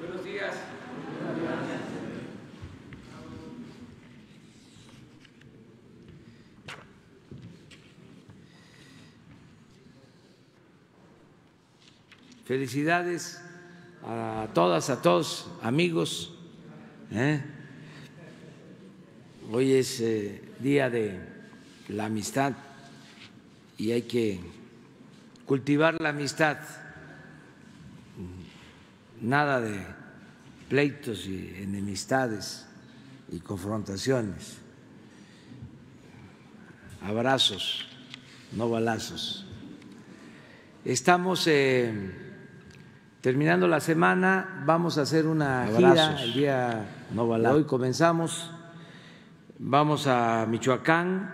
Buenos días. Felicidades a todas, a todos, amigos. Hoy es día de la amistad y hay que cultivar la amistad. Nada de pleitos y enemistades y confrontaciones. Abrazos, no balazos. Estamos terminando la semana, vamos a hacer una gira el día no balazos. Hoy comenzamos, vamos a Michoacán,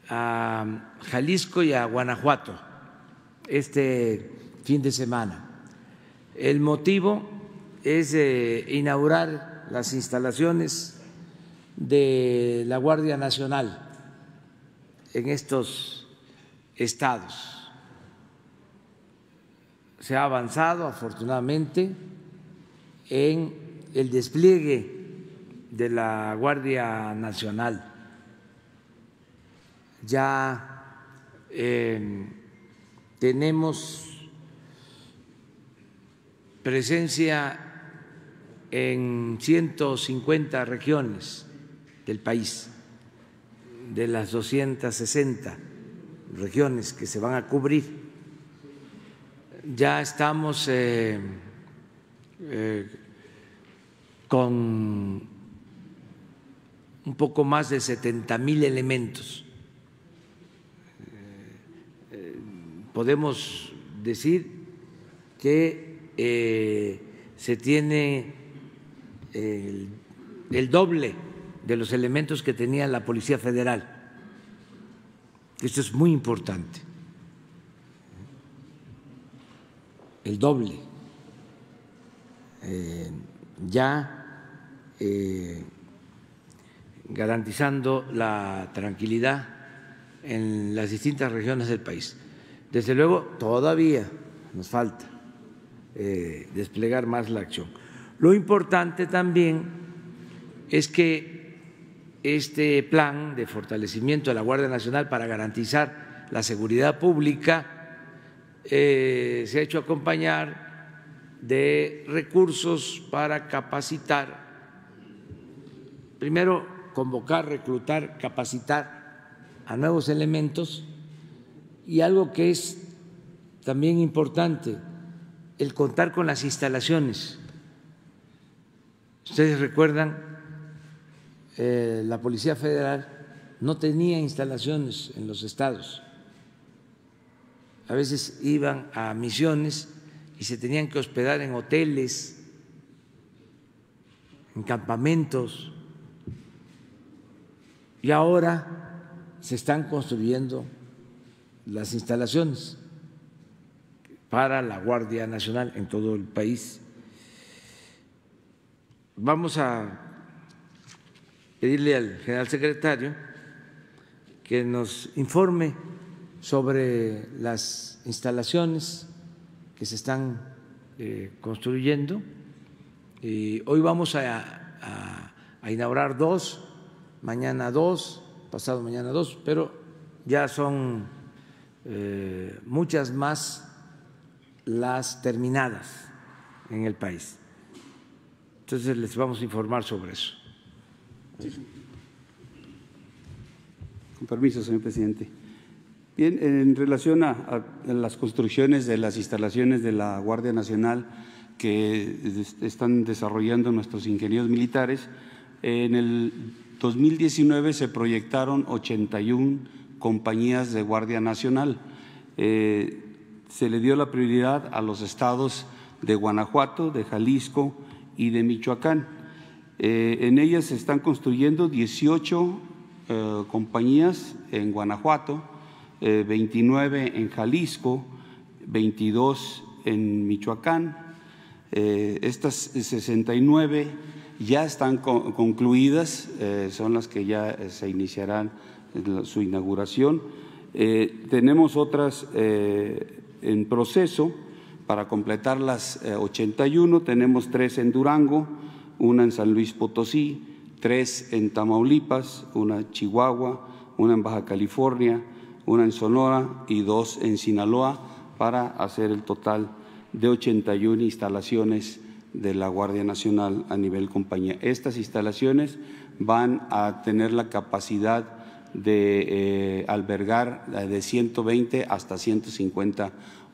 a Jalisco y a Guanajuato este fin de semana. El motivo es inaugurar las instalaciones de la Guardia Nacional en estos estados. Se ha avanzado afortunadamente en el despliegue de la Guardia Nacional. Ya tenemos presencia en 150 regiones del país, de las 260 regiones que se van a cubrir. Ya estamos con un poco más de 70,000 elementos. Podemos decir que se tiene el doble de los elementos que tenía la Policía Federal. Esto es muy importante. El doble, garantizando la tranquilidad en las distintas regiones del país. Desde luego, todavía nos falta desplegar más la acción. Lo importante también es que este plan de fortalecimiento de la Guardia Nacional para garantizar la seguridad pública se ha hecho acompañar de recursos para capacitar, primero convocar, reclutar, capacitar a nuevos elementos y algo que es también importante, el contar con las instalaciones. Ustedes recuerdan, la Policía Federal no tenía instalaciones en los estados. A veces iban a misiones y se tenían que hospedar en hoteles, en campamentos, y ahora se están construyendo las instalaciones para la Guardia Nacional en todo el país. Vamos a pedirle al general secretario que nos informe sobre las instalaciones que se están construyendo. Y hoy vamos a inaugurar 2, mañana 2, pasado mañana 2, pero ya son muchas más las terminadas en el país. Entonces les vamos a informar sobre eso. Con permiso, señor presidente. Bien, en relación a las construcciones de las instalaciones de la Guardia Nacional que están desarrollando nuestros ingenieros militares, en el 2019 se proyectaron 81 compañías de Guardia Nacional. Se le dio la prioridad a los estados de Guanajuato, de Jalisco y de Michoacán. En ellas se están construyendo 18 compañías en Guanajuato, 29 en Jalisco, 22 en Michoacán. Estas 69 ya están concluidas, son las que ya se iniciarán su inauguración. Tenemos otras en proceso Para completar las 81, tenemos 3 en Durango, una en San Luis Potosí, 3 en Tamaulipas, una en Chihuahua, una en Baja California, una en Sonora y 2 en Sinaloa, para hacer el total de 81 instalaciones de la Guardia Nacional a nivel compañía. Estas instalaciones van a tener la capacidad de albergar de 120 hasta 150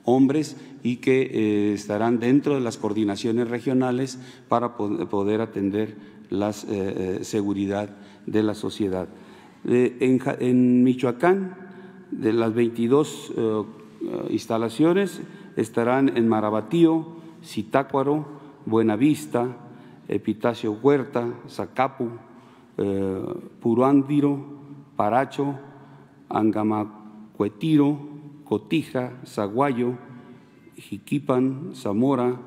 hombres y que estarán dentro de las coordinaciones regionales para poder atender la seguridad de la sociedad. En Michoacán, de las 22 instalaciones, estarán en Marabatío, Zitácuaro, Buenavista, Epitacio Huerta, Zacapu, Puruándiro, Paracho, Angamacuetiro, Cotija, Zaguayo, Jiquipan, Zamora,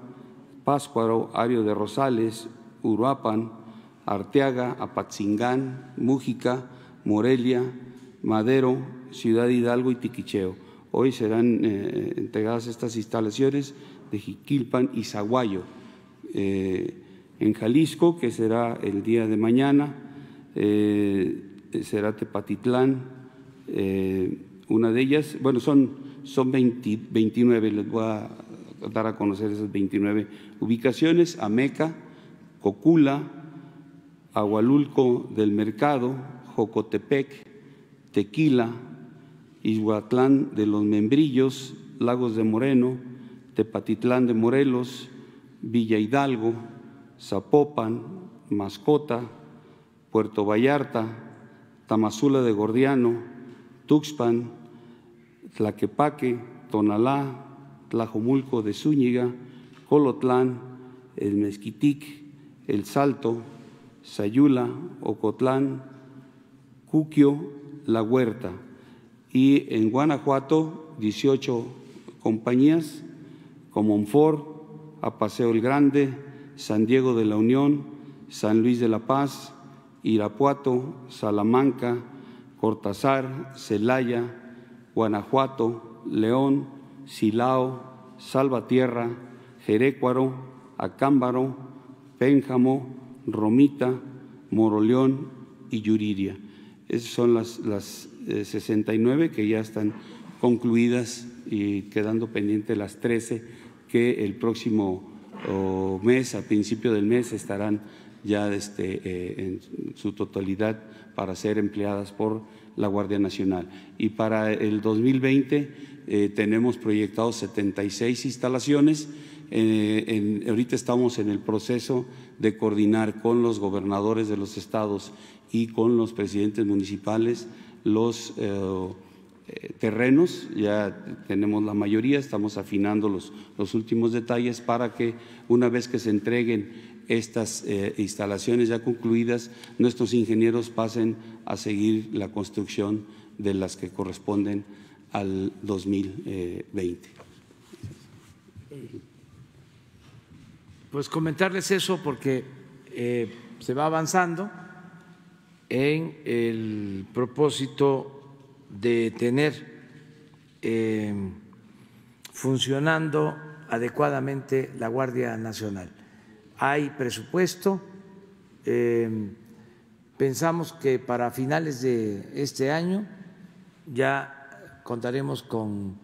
Pátzcuaro, Ario de Rosales, Uruapan, Arteaga, Apatzingán, Mújica, Morelia, Madero, Ciudad Hidalgo y Tiquicheo. Hoy serán entregadas estas instalaciones de Jiquilpan y Zaguayo. En Jalisco, que será el día de mañana, será Tepatitlán, una de ellas, bueno, son 29, les voy a dar a conocer esas 29 ubicaciones: Ameca, Cocula, Agualulco del Mercado, Jocotepec, Tequila, Izhuatlán de los Membrillos, Lagos de Moreno, Tepatitlán de Morelos, Villa Hidalgo, Zapopan, Mascota, Puerto Vallarta, Tamazula de Gordiano, Tuxpan, Tlaquepaque, Tonalá, Tlajomulco de Zúñiga, Colotlán, El Mezquitic, El Salto, Sayula, Ocotlán, Cuquio, La Huerta. Y en Guanajuato, 18 compañías: Comonfort, Apaseo el Grande, San Diego de la Unión, San Luis de la Paz, Irapuato, Salamanca, Cortázar, Celaya, Guanajuato, León, Silao, Salvatierra, Jerécuaro, Acámbaro, Pénjamo, Romita, Moroleón y Yuriria. Esas son las 69 que ya están concluidas, y quedando pendientes las 13 que el próximo mes, a principio del mes, estarán ya en su totalidad para ser empleadas por la Guardia Nacional. Y para el 2020 tenemos proyectados 76 instalaciones. Ahorita estamos en el proceso de coordinar con los gobernadores de los estados y con los presidentes municipales los terrenos. Ya tenemos la mayoría, estamos afinando los últimos detalles para que, una vez que se entreguen estas instalaciones ya concluidas, nuestros ingenieros pasen a seguir la construcción de las que corresponden al 2020. Pues comentarles eso porque se va avanzando en el propósito de tener funcionando adecuadamente la Guardia Nacional. Hay presupuesto, pensamos que para finales de este año ya contaremos con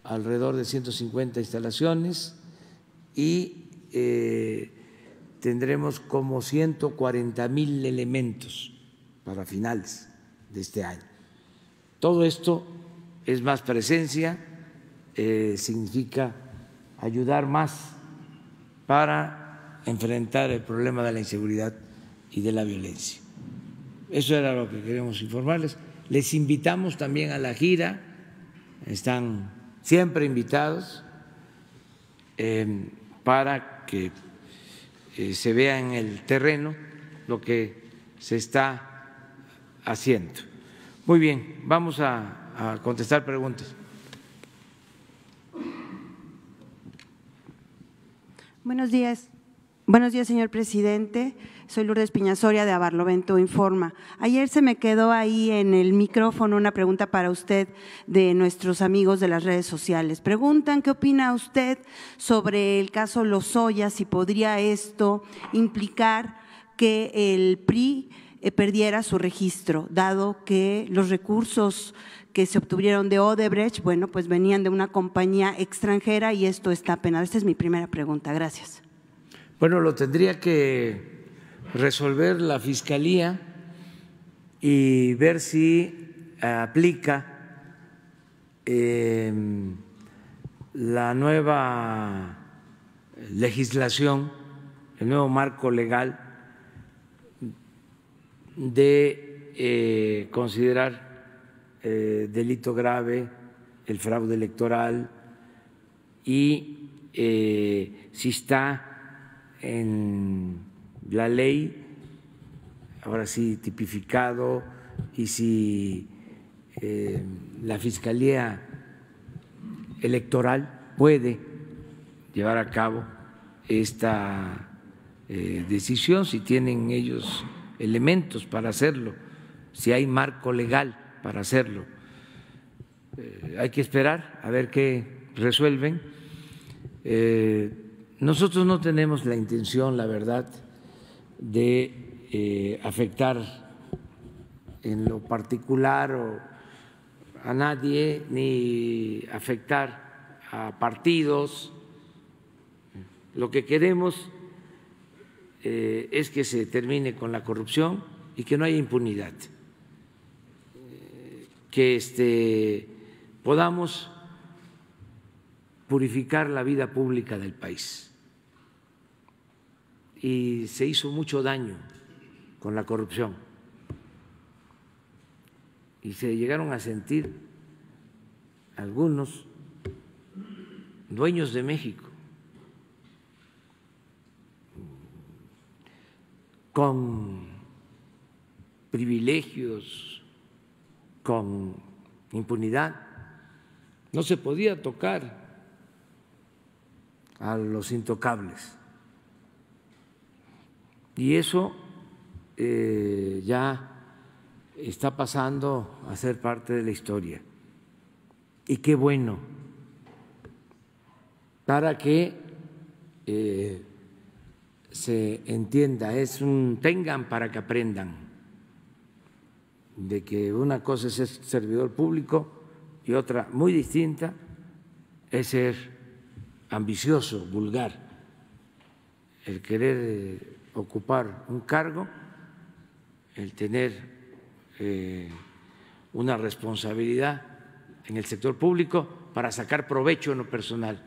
alrededor de 150 instalaciones y tendremos como 140,000 elementos para finales de este año. Todo esto es más presencia, significa ayudar más para enfrentar el problema de la inseguridad y de la violencia. Eso era lo que queremos informarles. Les invitamos también a la gira, están siempre invitados para que se vea en el terreno lo que se está haciendo. Muy bien, vamos a contestar preguntas. Buenos días. Buenos días, señor presidente. Soy Lourdes Piñasoria de Barlovento Informa. Ayer se me quedó ahí en el micrófono una pregunta para usted de nuestros amigos de las redes sociales. Preguntan qué opina usted sobre el caso Lozoya, si podría esto implicar que el PRI perdiera su registro, dado que los recursos que se obtuvieron de Odebrecht, bueno, pues venían de una compañía extranjera y esto está penado. Esta es mi primera pregunta. Gracias. Bueno, lo tendría que resolver la Fiscalía y ver si aplica la nueva legislación, el nuevo marco legal de considerar delito grave el fraude electoral y si está en la ley, ahora sí tipificado, y si la Fiscalía Electoral puede llevar a cabo esta decisión, si tienen ellos elementos para hacerlo, si hay marco legal para hacerlo. Hay que esperar a ver qué resuelven. Nosotros no tenemos la intención, la verdad, de afectar en lo particular a nadie, ni afectar a partidos. Lo que queremos es que se termine con la corrupción y que no haya impunidad, que podamos purificar la vida pública del país. Y se hizo mucho daño con la corrupción y se llegaron a sentir algunos dueños de México con privilegios, con impunidad. No se podía tocar a los intocables. Y eso ya está pasando a ser parte de la historia. Y qué bueno, para que se entienda, tengan para que aprendan de que una cosa es ser servidor público y otra muy distinta es ser ambicioso, vulgar, el querer ocupar un cargo, el tener una responsabilidad en el sector público para sacar provecho en lo personal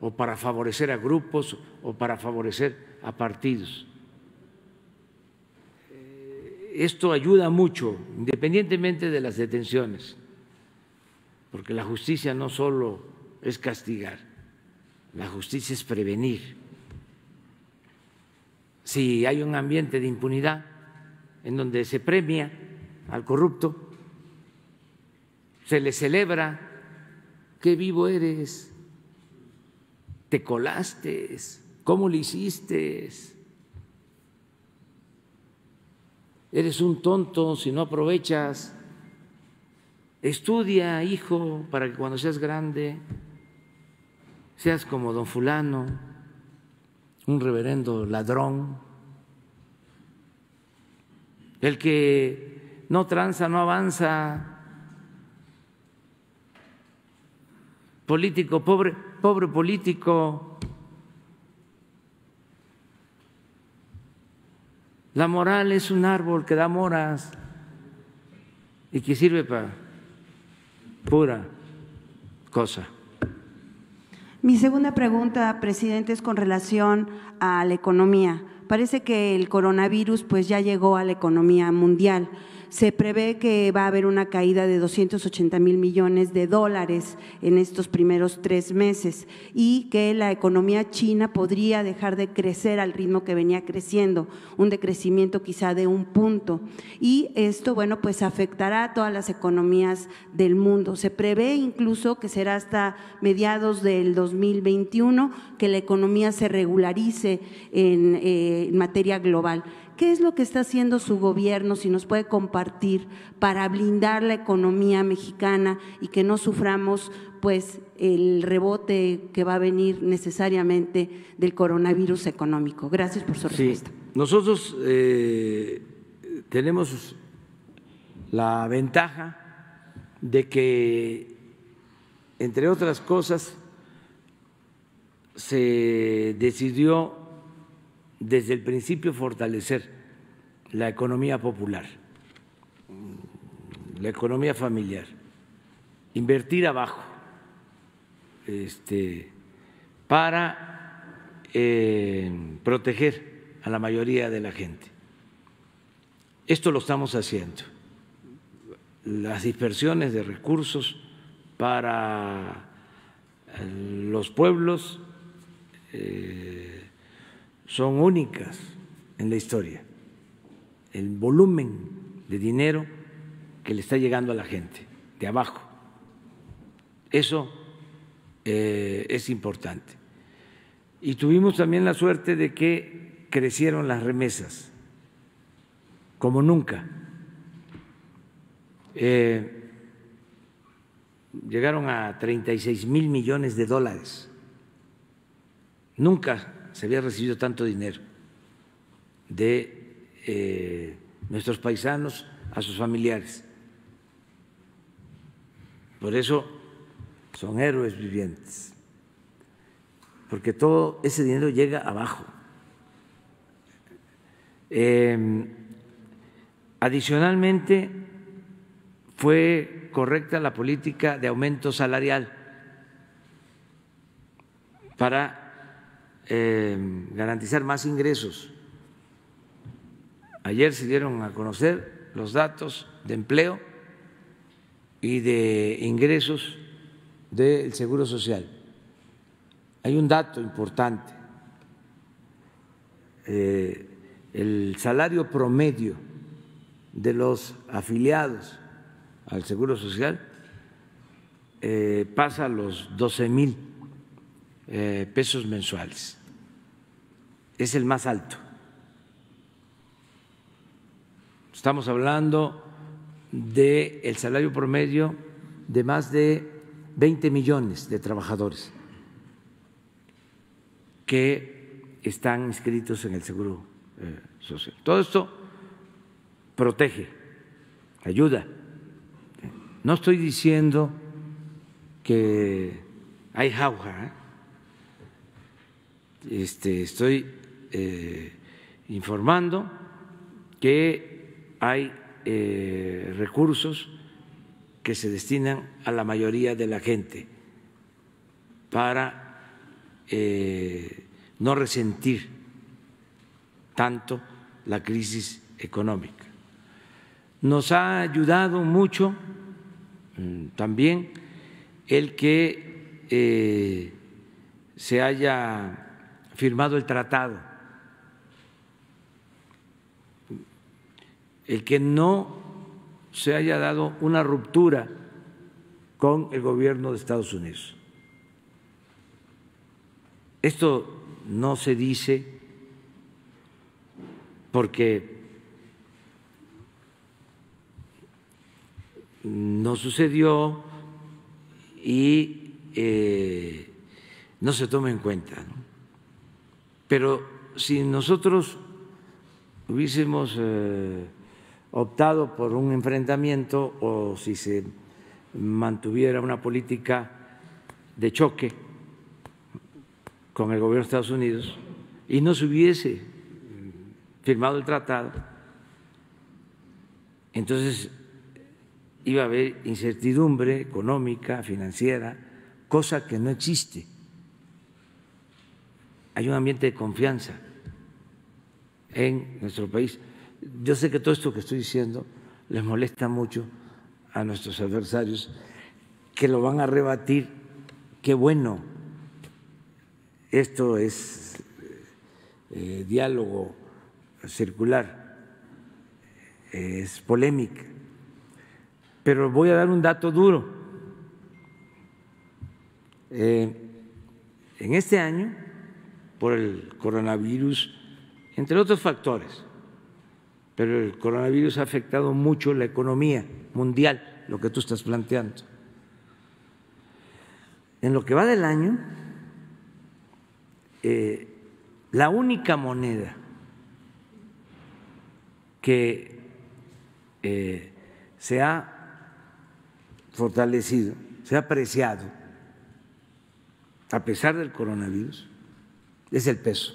o para favorecer a grupos o para favorecer a partidos. Esto ayuda mucho, independientemente de las detenciones, porque la justicia no solo es castigar, la justicia es prevenir. Si hay un ambiente de impunidad en donde se premia al corrupto, se le celebra, qué vivo eres, te colaste, ¿cómo lo hiciste? Eres un tonto si no aprovechas. Estudia, hijo, para que cuando seas grande seas como don fulano, un reverendo ladrón. El que no tranza, no avanza. Político, pobre político. La moral es un árbol que da moras y que sirve para pura cosa. Mi segunda pregunta, presidente, es con relación a la economía. Parece que el coronavirus pues ya llegó a la economía mundial. Se prevé que va a haber una caída de 280,000 millones de dólares en estos primeros 3 meses y que la economía china podría dejar de crecer al ritmo que venía creciendo, un decrecimiento quizá de 1 punto. Y esto, bueno, pues afectará a todas las economías del mundo. Se prevé incluso que será hasta mediados del 2021 que la economía se regularice en materia global. ¿Qué es lo que está haciendo su gobierno, si nos puede compartir, para blindar la economía mexicana y que no suframos pues el rebote que va a venir necesariamente del coronavirus económico? Gracias por su respuesta. Sí, nosotros tenemos la ventaja de que, entre otras cosas, se decidió desde el principio fortalecer la economía popular, la economía familiar, invertir abajo, para proteger a la mayoría de la gente. Esto lo estamos haciendo. Las dispersiones de recursos para los pueblos son únicas en la historia. El volumen de dinero que le está llegando a la gente de abajo, eso es importante. Y tuvimos también la suerte de que crecieron las remesas como nunca. Llegaron a 36,000 millones de dólares. Nunca se había recibido tanto dinero de nuestros paisanos a sus familiares. Por eso son héroes vivientes, porque todo ese dinero llega abajo. Adicionalmente, fue correcta la política de aumento salarial para garantizar más ingresos. Ayer se dieron a conocer los datos de empleo y de ingresos del Seguro Social. Hay un dato importante: el salario promedio de los afiliados al Seguro Social pasa a los 12,000 pesos mensuales. Es el más alto. Estamos hablando del salario promedio de más de 20 millones de trabajadores que están inscritos en el Seguro Social. Todo esto protege, ayuda. No estoy diciendo que hay jauja, estoy informando que hay recursos que se destinan a la mayoría de la gente para no resentir tanto la crisis económica. Nos ha ayudado mucho también el que se haya firmado el tratado, el que no se haya dado una ruptura con el gobierno de Estados Unidos. Esto no se dice porque no sucedió y no se toma en cuenta, ¿no? Pero si nosotros hubiésemos optado por un enfrentamiento o si se mantuviera una política de choque con el gobierno de Estados Unidos y no se hubiese firmado el tratado, entonces iba a haber incertidumbre económica, financiera, cosa que no existe. Hay un ambiente de confianza en nuestro país. Yo sé que todo esto que estoy diciendo les molesta mucho a nuestros adversarios, que lo van a rebatir. Qué bueno, esto es diálogo circular, es polémica, pero voy a dar un dato duro. En este año, por el coronavirus, entre otros factores, pero el coronavirus ha afectado mucho la economía mundial, lo que tú estás planteando. En lo que va del año, la única moneda que se ha fortalecido, se ha apreciado, a pesar del coronavirus, es el peso.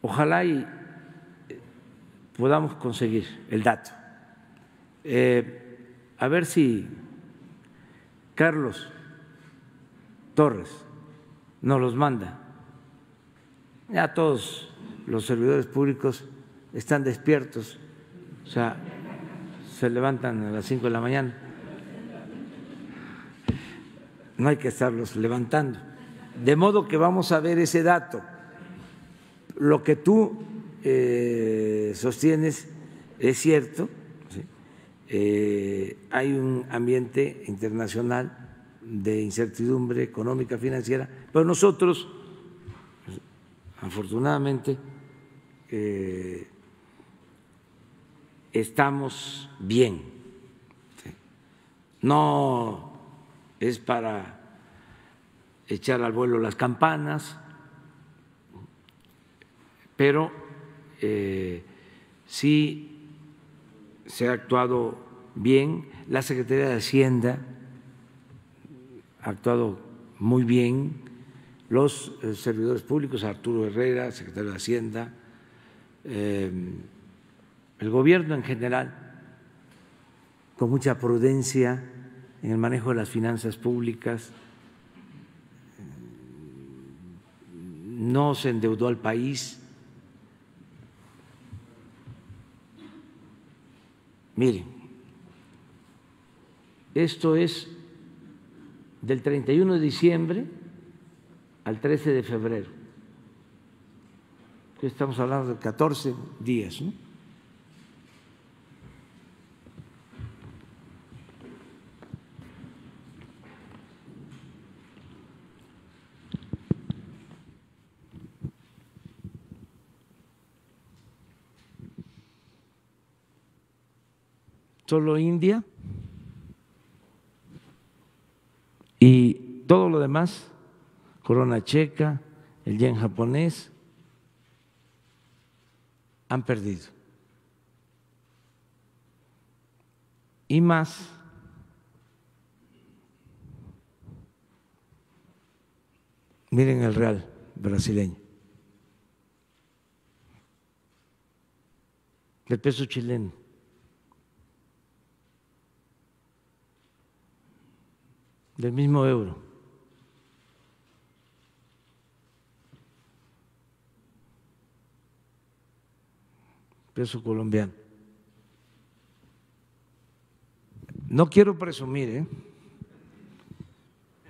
Ojalá y podamos conseguir el dato. A ver si Carlos Torres nos los manda. Ya todos los servidores públicos están despiertos, o sea, se levantan a las 5 de la mañana. No hay que estarlos levantando. De modo que vamos a ver ese dato. Lo que tú sostienes es cierto. Hay un ambiente internacional de incertidumbre económica, financiera, pero nosotros, afortunadamente, estamos bien. No es para echar al vuelo las campanas, pero sí se ha actuado bien. La Secretaría de Hacienda ha actuado muy bien, los servidores públicos, Arturo Herrera, secretario de Hacienda, el gobierno en general, con mucha prudencia en el manejo de las finanzas públicas, no se endeudó al país. Miren, esto es del 31 de diciembre al 13 de febrero. Estamos hablando de 14 días, ¿no? Solo India y todo lo demás, corona checa, el yen japonés, han perdido. Y más miren el real brasileño, el peso chileno, del mismo euro. Peso colombiano. No quiero presumir,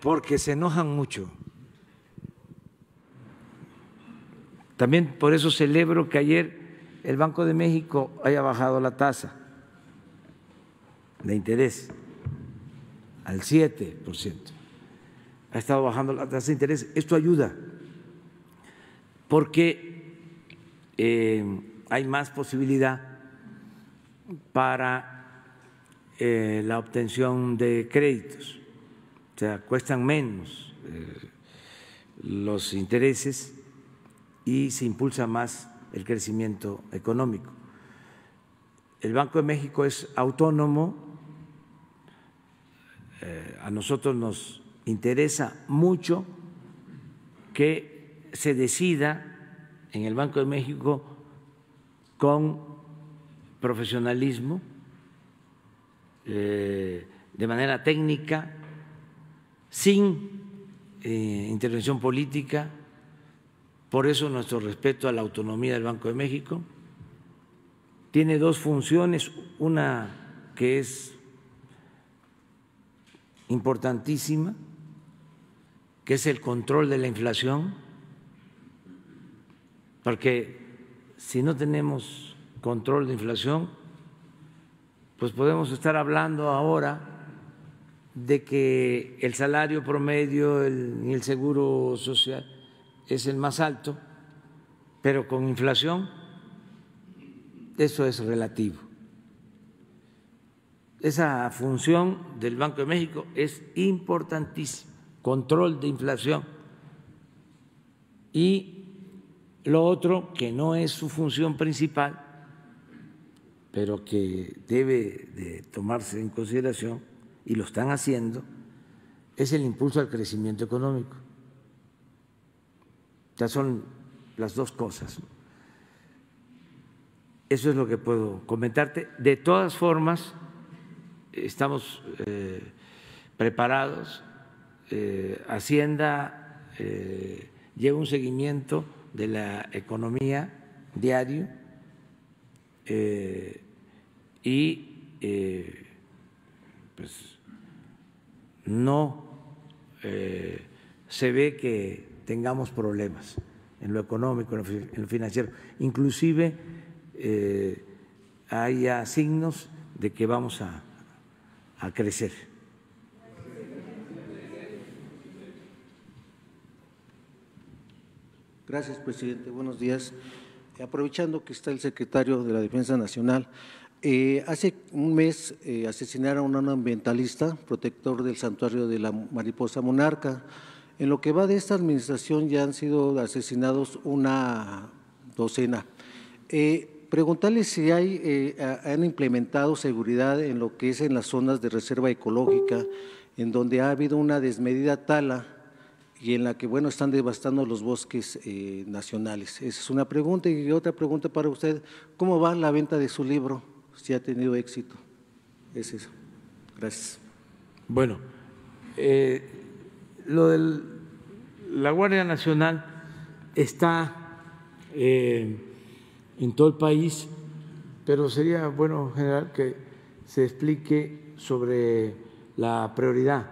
porque se enojan mucho. También por eso celebro que ayer el Banco de México haya bajado la tasa de interés al 7%. Ha estado bajando la tasa de interés. Esto ayuda porque hay más posibilidad para la obtención de créditos, o sea, cuestan menos los intereses y se impulsa más el crecimiento económico. El Banco de México es autónomo, a nosotros nos interesa mucho que se decida en el Banco de México con profesionalismo, de manera técnica, sin intervención política, por eso nuestro respeto a la autonomía del Banco de México. Tiene dos funciones, una que es importantísima, que es el control de la inflación, porque si no tenemos control de inflación, pues podemos estar hablando ahora de que el salario promedio y el seguro social es el más alto, pero con inflación eso es relativo. Esa función del Banco de México es importantísima, control de inflación. Y lo otro, que no es su función principal, pero que debe de tomarse en consideración, y lo están haciendo, es el impulso al crecimiento económico. Ya son las dos cosas. Eso es lo que puedo comentarte. De todas formas, estamos preparados. Hacienda lleva un seguimiento de la economía diario y pues no se ve que tengamos problemas en lo económico, en lo financiero. Inclusive hay ya signos de que vamos a crecer. Gracias, presidente. Buenos días. Aprovechando que está el secretario de la Defensa Nacional, hace un mes asesinaron a un ambientalista, protector del santuario de la mariposa monarca. En lo que va de esta administración ya han sido asesinados una docena. Preguntarles si han implementado seguridad en lo que es en las zonas de reserva ecológica, en donde ha habido una desmedida tala y en la que, bueno, están devastando los bosques nacionales. Esa es una pregunta. Y otra pregunta para usted, ¿cómo va la venta de su libro? Si ha tenido éxito. Es eso. Gracias. Bueno, lo de la Guardia Nacional está en todo el país, pero sería bueno, general, que se explique sobre la prioridad,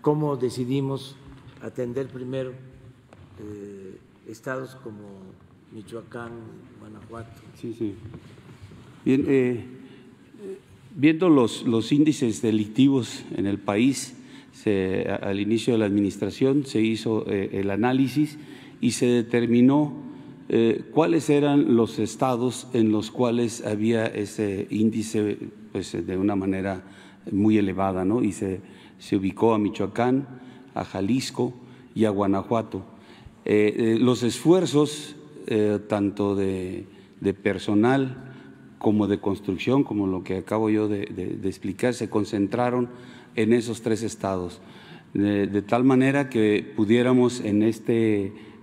cómo decidimos atender primero estados como Michoacán, Guanajuato. Sí. Bien, viendo los índices delictivos en el país, al inicio de la administración se hizo el análisis y se determinó cuáles eran los estados en los cuales había ese índice pues, de una manera muy elevada, ¿no? Y se ubicó a Michoacán, a Jalisco y a Guanajuato. Los esfuerzos tanto de personal como de construcción, como lo que acabo yo de explicar, se concentraron en esos tres estados, de tal manera que pudiéramos en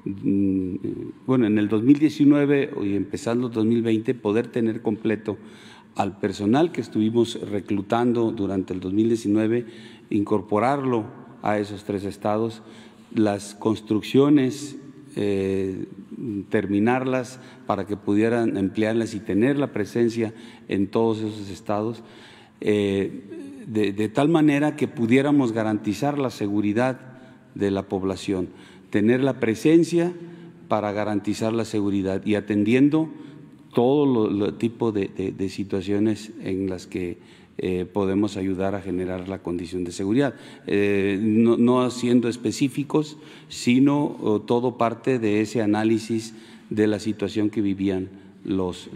en el 2019 y empezando el 2020 poder tener completo al personal que estuvimos reclutando durante el 2019, incorporarlo a esos tres estados, las construcciones, terminarlas para que pudieran emplearlas y tener la presencia en todos esos estados, de tal manera que pudiéramos garantizar la seguridad de la población, tener la presencia para garantizar la seguridad y atendiendo todo los tipo de situaciones en las que podemos ayudar a generar la condición de seguridad, no siendo específicos, sino todo parte de ese análisis de la situación que vivían los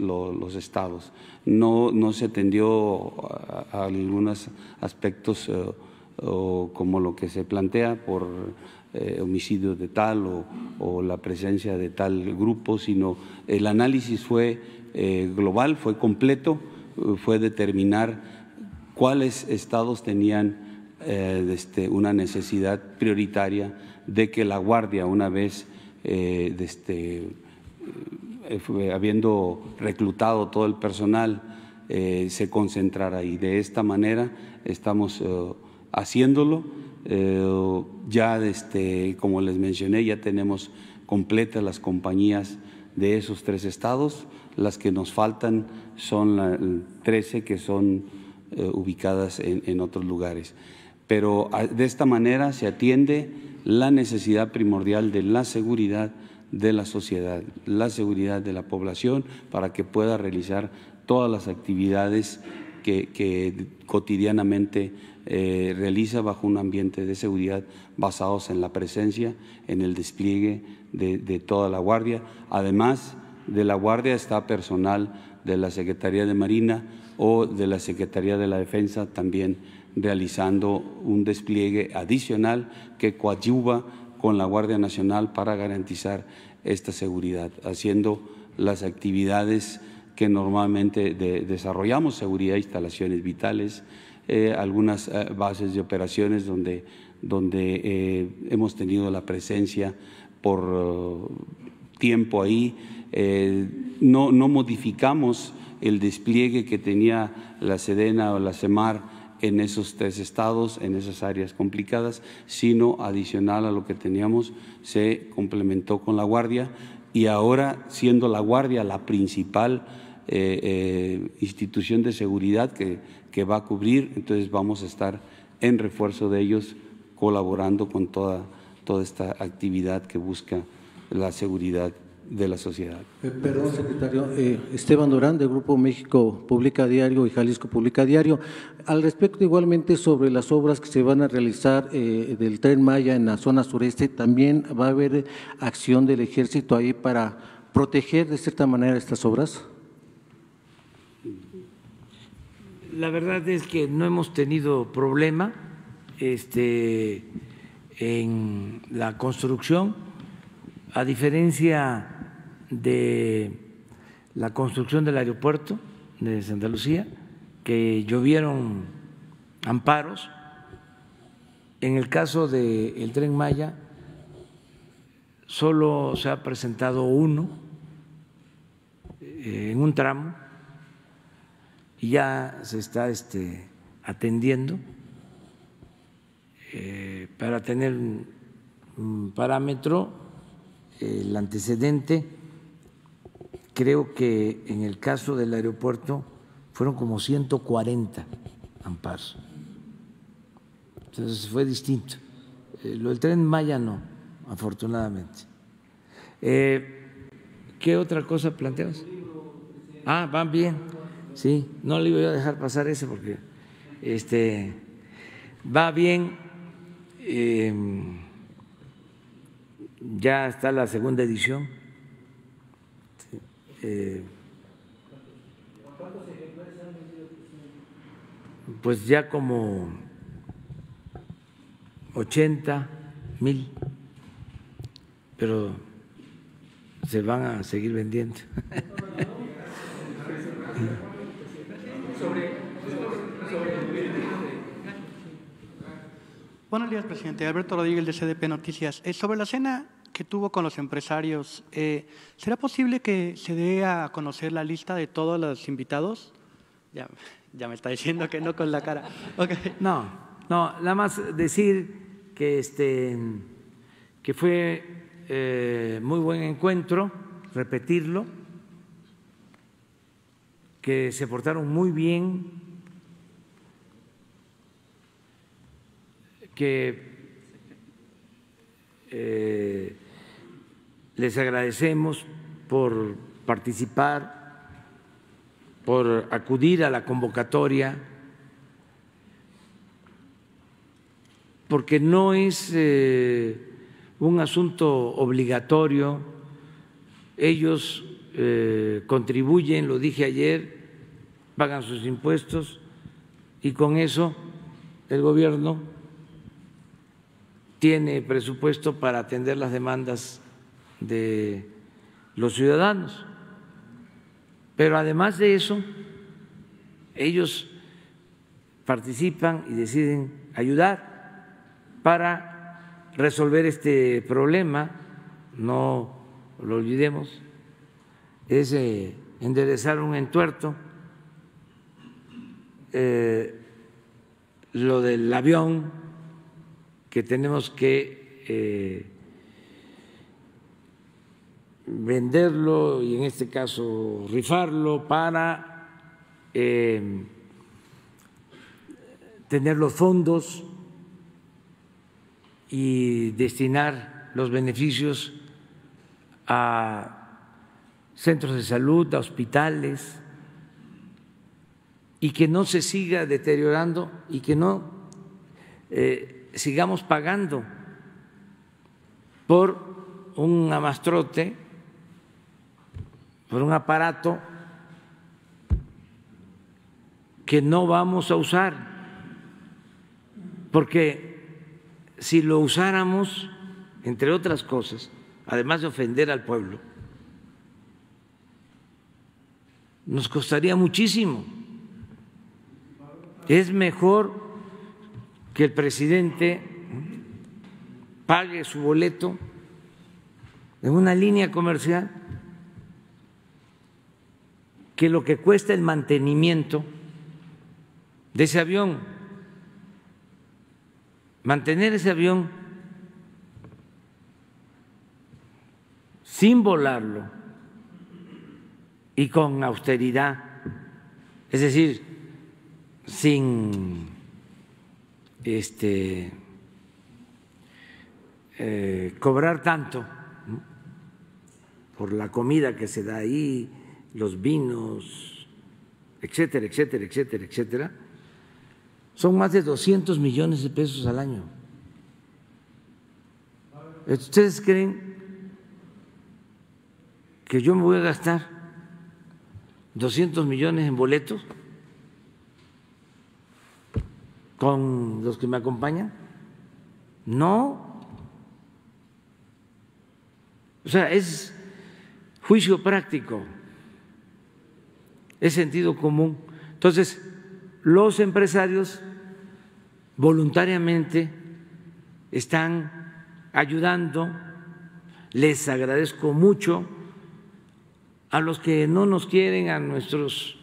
estados. No se atendió a algunos aspectos como lo que se plantea por homicidio de tal o la presencia de tal grupo, sino el análisis fue global, fue completo, fue determinar cuáles estados tenían una necesidad prioritaria de que la Guardia, una vez habiendo reclutado todo el personal, se concentrara ahí. De esta manera estamos haciéndolo. Ya como les mencioné, ya tenemos completas las compañías de esos 3 estados. Las que nos faltan son 13 que son ubicadas en otros lugares. Pero de esta manera se atiende la necesidad primordial de la seguridad de la sociedad, la seguridad de la población, para que pueda realizar todas las actividades que cotidianamente realiza bajo un ambiente de seguridad basados en la presencia, en el despliegue de toda la Guardia. Además de la Guardia está personal de la Secretaría de Marina o de la Secretaría de la Defensa también realizando un despliegue adicional que coadyuva con la Guardia Nacional para garantizar esta seguridad, haciendo las actividades que normalmente desarrollamos, seguridad de instalaciones vitales, algunas bases de operaciones donde hemos tenido la presencia por tiempo ahí. No modificamos el despliegue que tenía la Sedena o la Semar en esos 3 estados, en esas áreas complicadas, sino adicional a lo que teníamos, se complementó con la Guardia, y ahora, siendo la Guardia la principal institución de seguridad que va a cubrir, entonces vamos a estar en refuerzo de ellos, colaborando con toda esta actividad que busca la seguridad de la sociedad. Perdón, secretario. Esteban Durán, del Grupo México Publica Diario y Jalisco Publica Diario. Al respecto, igualmente, sobre las obras que se van a realizar del Tren Maya en la zona sureste, ¿también va a haber acción del Ejército ahí para proteger de cierta manera estas obras? La verdad es que no hemos tenido problema en la construcción, a diferencia de la construcción del aeropuerto de Santa Lucía, que llovieron amparos. En el caso del Tren Maya, solo se ha presentado uno en un tramo y ya se está atendiendo para tener un parámetro, el antecedente. Creo que en el caso del aeropuerto fueron como 140 amparos. Entonces fue distinto. Lo del Tren Maya no, afortunadamente. ¿Qué otra cosa planteas? Van bien. Sí, no le iba a dejar pasar ese porque va bien. Ya está la segunda edición. Pues ya como 80,000, pero se van a seguir vendiendo. Buenos días, presidente. Alberto Rodríguez, de CDP Noticias. Sobre la cena que tuvo con los empresarios, ¿será posible que se dé a conocer la lista de todos los invitados? Ya me está diciendo que no con la cara. Okay. No, nada más decir que fue muy buen encuentro, repetirlo, que se portaron muy bien, que les agradecemos por participar, por acudir a la convocatoria, porque no es un asunto obligatorio. Ellos contribuyen, lo dije ayer, pagan sus impuestos y con eso el gobierno tiene presupuesto para atender las demandas de los ciudadanos. Pero además de eso, ellos participan y deciden ayudar para resolver este problema. No lo olvidemos, es enderezar un entuerto. Lo del avión que tenemos que venderlo y en este caso rifarlo para tener los fondos y destinar los beneficios a centros de salud, a hospitales, y que no se siga deteriorando y que no sigamos pagando por un amastrote, por un aparato que no vamos a usar, porque si lo usáramos, entre otras cosas, además de ofender al pueblo, nos costaría muchísimo. Es mejor que el presidente pague su boleto en una línea comercial que lo que cuesta el mantenimiento de ese avión. Mantener ese avión sin volarlo y con austeridad, es decir, sin cobrar tanto, ¿no?, por la comida que se da ahí, los vinos, etcétera, etcétera, etcétera, etcétera, son más de 200 millones de pesos al año. ¿Ustedes creen que yo me voy a gastar 200 millones en boletos con los que me acompañan? No. O sea, es juicio práctico, es sentido común. Entonces, los empresarios voluntariamente están ayudando, les agradezco mucho. A los que no nos quieren, a nuestros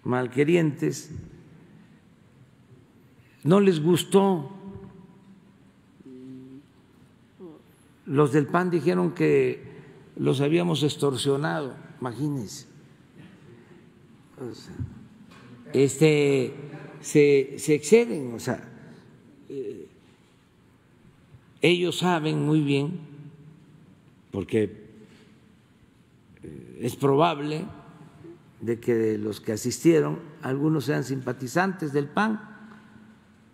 malquerientes, no les gustó. Los del PAN dijeron que los habíamos extorsionado, imagínense. O sea, se exceden, o sea, ellos saben muy bien, porque es probable de que de los que asistieron, algunos sean simpatizantes del PAN,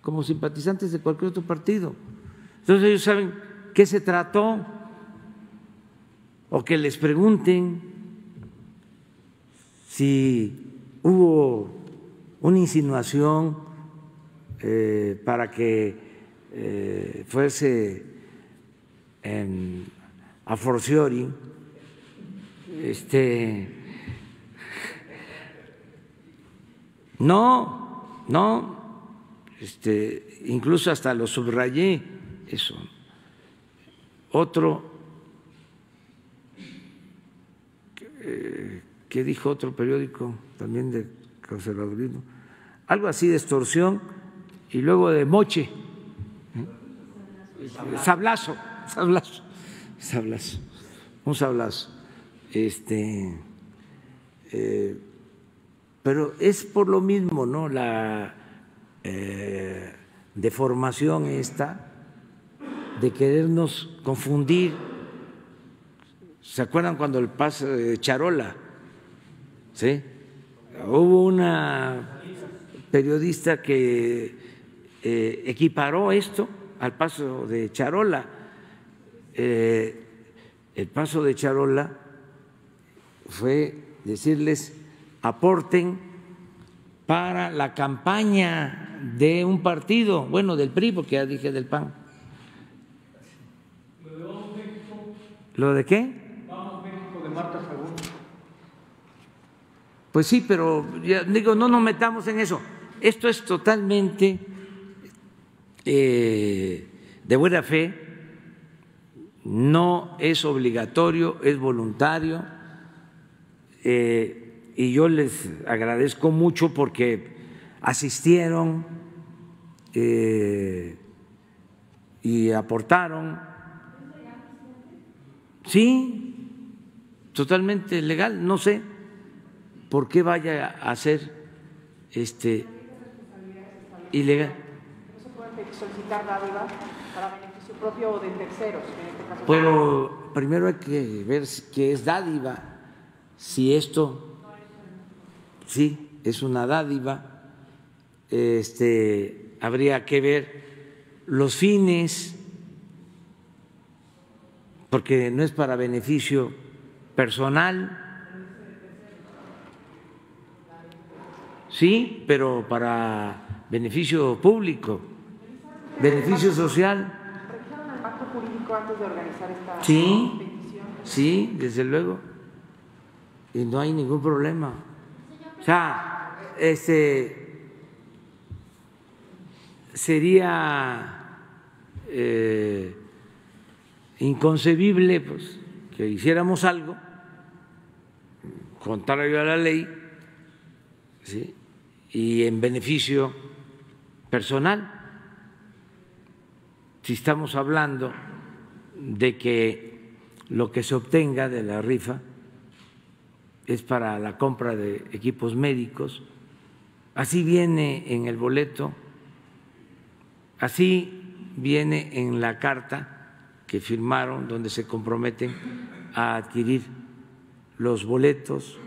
como simpatizantes de cualquier otro partido. Entonces ellos saben qué se trató, o que les pregunten si hubo una insinuación para que fuese a forciori. No, incluso hasta lo subrayé eso. Otro, que dijo otro periódico también de conservadurismo, algo así de extorsión y luego de moche, sablazo, un sablazo. Pero es por lo mismo, ¿no?, la deformación esta de querernos confundir. ¿Se acuerdan cuando el paso de Charola? ¿Sí? Hubo una periodista que equiparó esto al paso de Charola. El paso de Charola fue decirles: aporten para la campaña de un partido, bueno, del PRI, porque ya dije del PAN. ¿Lo de qué? Vamos México, de Marta Sagún. Pues sí, pero ya digo, no nos metamos en eso. Esto es totalmente de buena fe, no es obligatorio, es voluntario. Y yo les agradezco mucho porque asistieron y aportaron. Sí, totalmente legal. No sé por qué vaya a ser ilegal. ¿No se puede solicitar dádivas para beneficio propio o de terceros? En este caso, Pero primero hay que ver qué es dádiva, si esto sí es una dádiva, habría que ver los fines, porque no es para beneficio personal, sí, pero para beneficio público, beneficio social. ¿revisaron el pacto jurídico antes de organizar esta Sí, petición? sí, desde luego, y no hay ningún problema. O sea, sería inconcebible, pues, que hiciéramos algo contrario a la ley, ¿sí?, y en beneficio personal. Si estamos hablando de que lo que se obtenga de la rifa es para la compra de equipos médicos, así viene en el boleto, así viene en la carta que firmaron donde se comprometen a adquirir los boletos.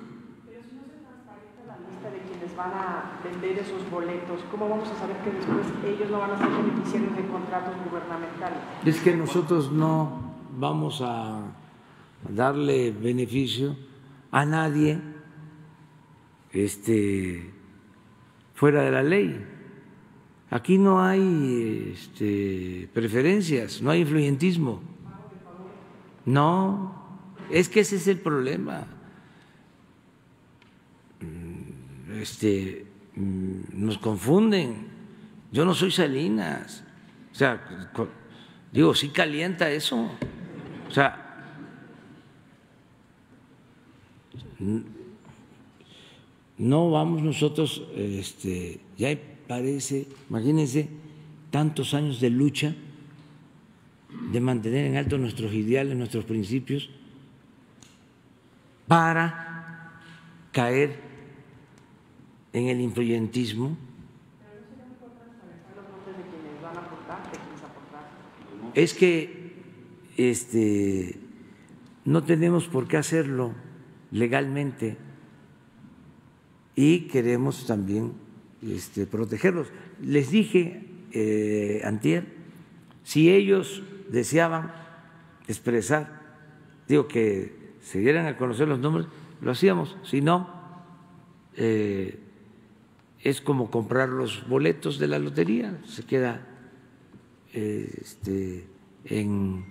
Pero si no se transparenta la lista de quienes van a vender esos boletos, ¿cómo vamos a saber que después ellos no van a ser beneficiarios de contratos gubernamentales? Es que nosotros no vamos a darle beneficio a nadie fuera de la ley. Aquí no hay preferencias, no hay influyentismo. No, es que ese es el problema. Nos confunden. Yo no soy Salinas. O sea, digo, sí calienta eso. O sea, no vamos nosotros, ya parece, imagínense, tantos años de lucha, de mantener en alto nuestros ideales, nuestros principios, para caer en el influyentismo. Es que no tenemos por qué hacerlo legalmente y queremos también protegerlos. Les dije antier, si ellos deseaban expresar, digo, que se dieran a conocer los nombres, lo hacíamos. Si no, es como comprar los boletos de la lotería, se queda en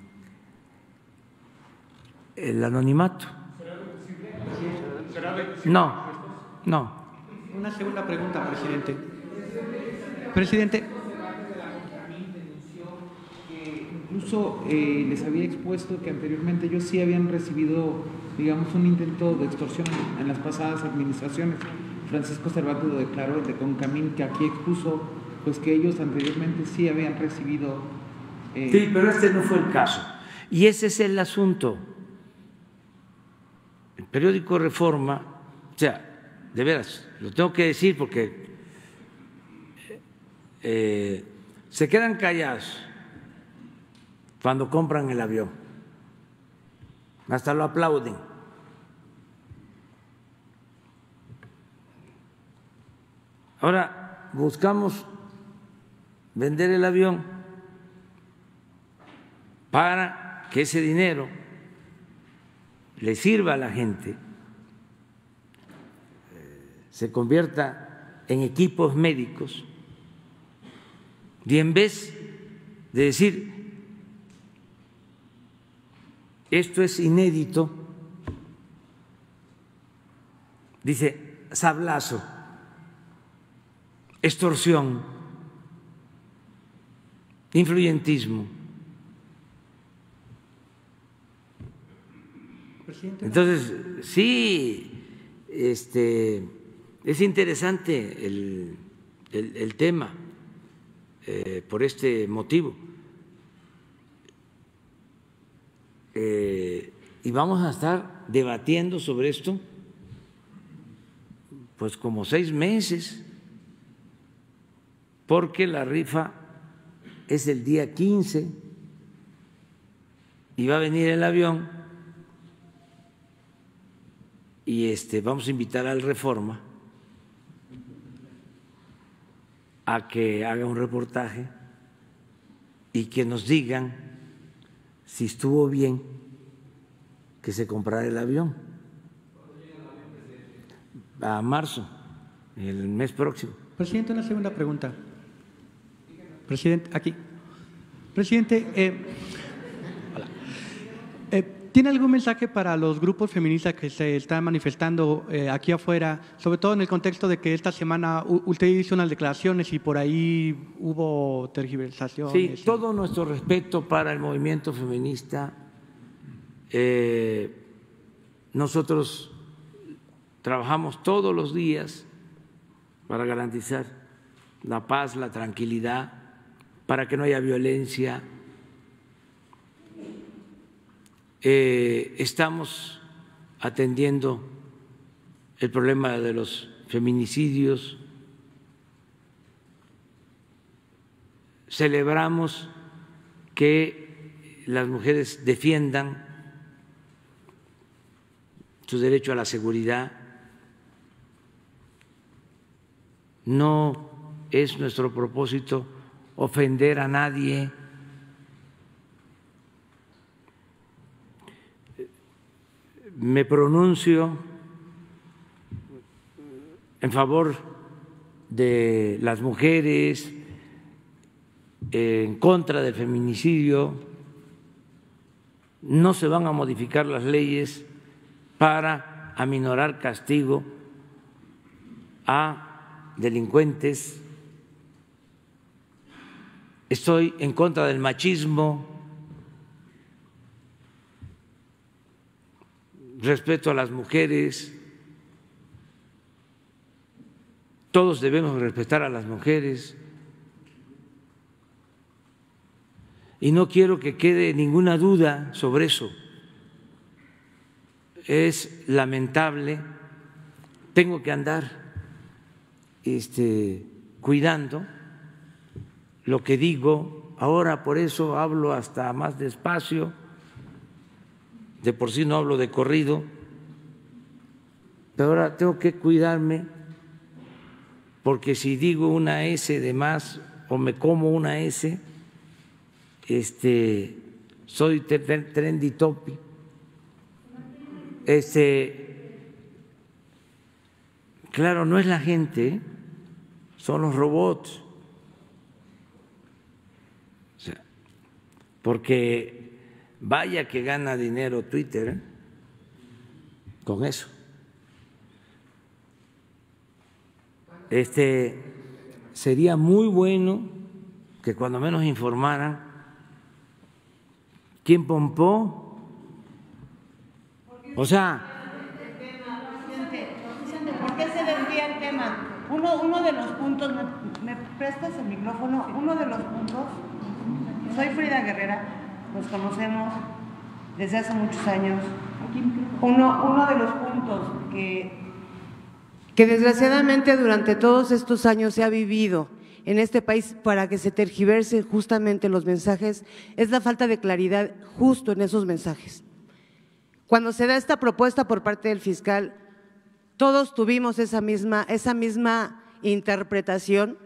el anonimato. No. Una segunda pregunta, presidente. Presidente. Incluso les había expuesto que anteriormente ellos sí habían recibido, digamos, un intento de extorsión en las pasadas administraciones. Francisco Cervantes lo declaró de Concamín, que aquí expuso pues que ellos anteriormente sí habían recibido. Sí, pero este no fue el caso. Y ese es el asunto. El periódico Reforma, o sea, de veras, lo tengo que decir porque se quedan callados cuando compran el avión, hasta lo aplauden. Ahora buscamos vender el avión para que ese dinero le sirva a la gente, se convierta en equipos médicos, y en vez de decir esto es inédito, dice sablazo, extorsión, influyentismo. Entonces, sí, es interesante el tema por este motivo. Y vamos a estar debatiendo sobre esto pues como 6 meses, porque la rifa es el día 15 y va a venir el avión y vamos a invitar al Reforma a que haga un reportaje y que nos digan si estuvo bien que se comprara el avión. A marzo, el mes próximo. Presidente, una segunda pregunta. Presidente, aquí. Presidente, hola. ¿Tiene algún mensaje para los grupos feministas que se están manifestando aquí afuera, sobre todo en el contexto de que esta semana usted hizo unas declaraciones y por ahí hubo tergiversaciones? Sí, todo nuestro respeto para el movimiento feminista. Nosotros trabajamos todos los días para garantizar la paz, la tranquilidad, para que no haya violencia. Estamos atendiendo el problema de los feminicidios. Celebramos que las mujeres defiendan su derecho a la seguridad. No es nuestro propósito ofender a nadie. Me pronuncio en favor de las mujeres, en contra del feminicidio. No se van a modificar las leyes para aminorar castigo a delincuentes. Estoy en contra del machismo, respeto a las mujeres, todos debemos respetar a las mujeres y no quiero que quede ninguna duda sobre eso. Es lamentable, tengo que andar cuidando lo que digo, ahora por eso hablo hasta más despacio, de por sí no hablo de corrido, pero ahora tengo que cuidarme porque si digo una S de más o me como una S, soy trendy topic. Claro, no es la gente, son los robots. O sea, porque vaya que gana dinero Twitter con eso. Sería muy bueno que cuando menos informaran quién pompó. O sea, ¿por qué se desvía el tema? Uno de los puntos, ¿me prestas el micrófono? Uno de los puntos, soy Frida Guerrera, nos conocemos desde hace muchos años. Uno de los puntos que desgraciadamente durante todos estos años se ha vivido en este país para que se tergiversen justamente los mensajes es la falta de claridad justo en esos mensajes. Cuando se da esta propuesta por parte del fiscal, todos tuvimos esa misma interpretación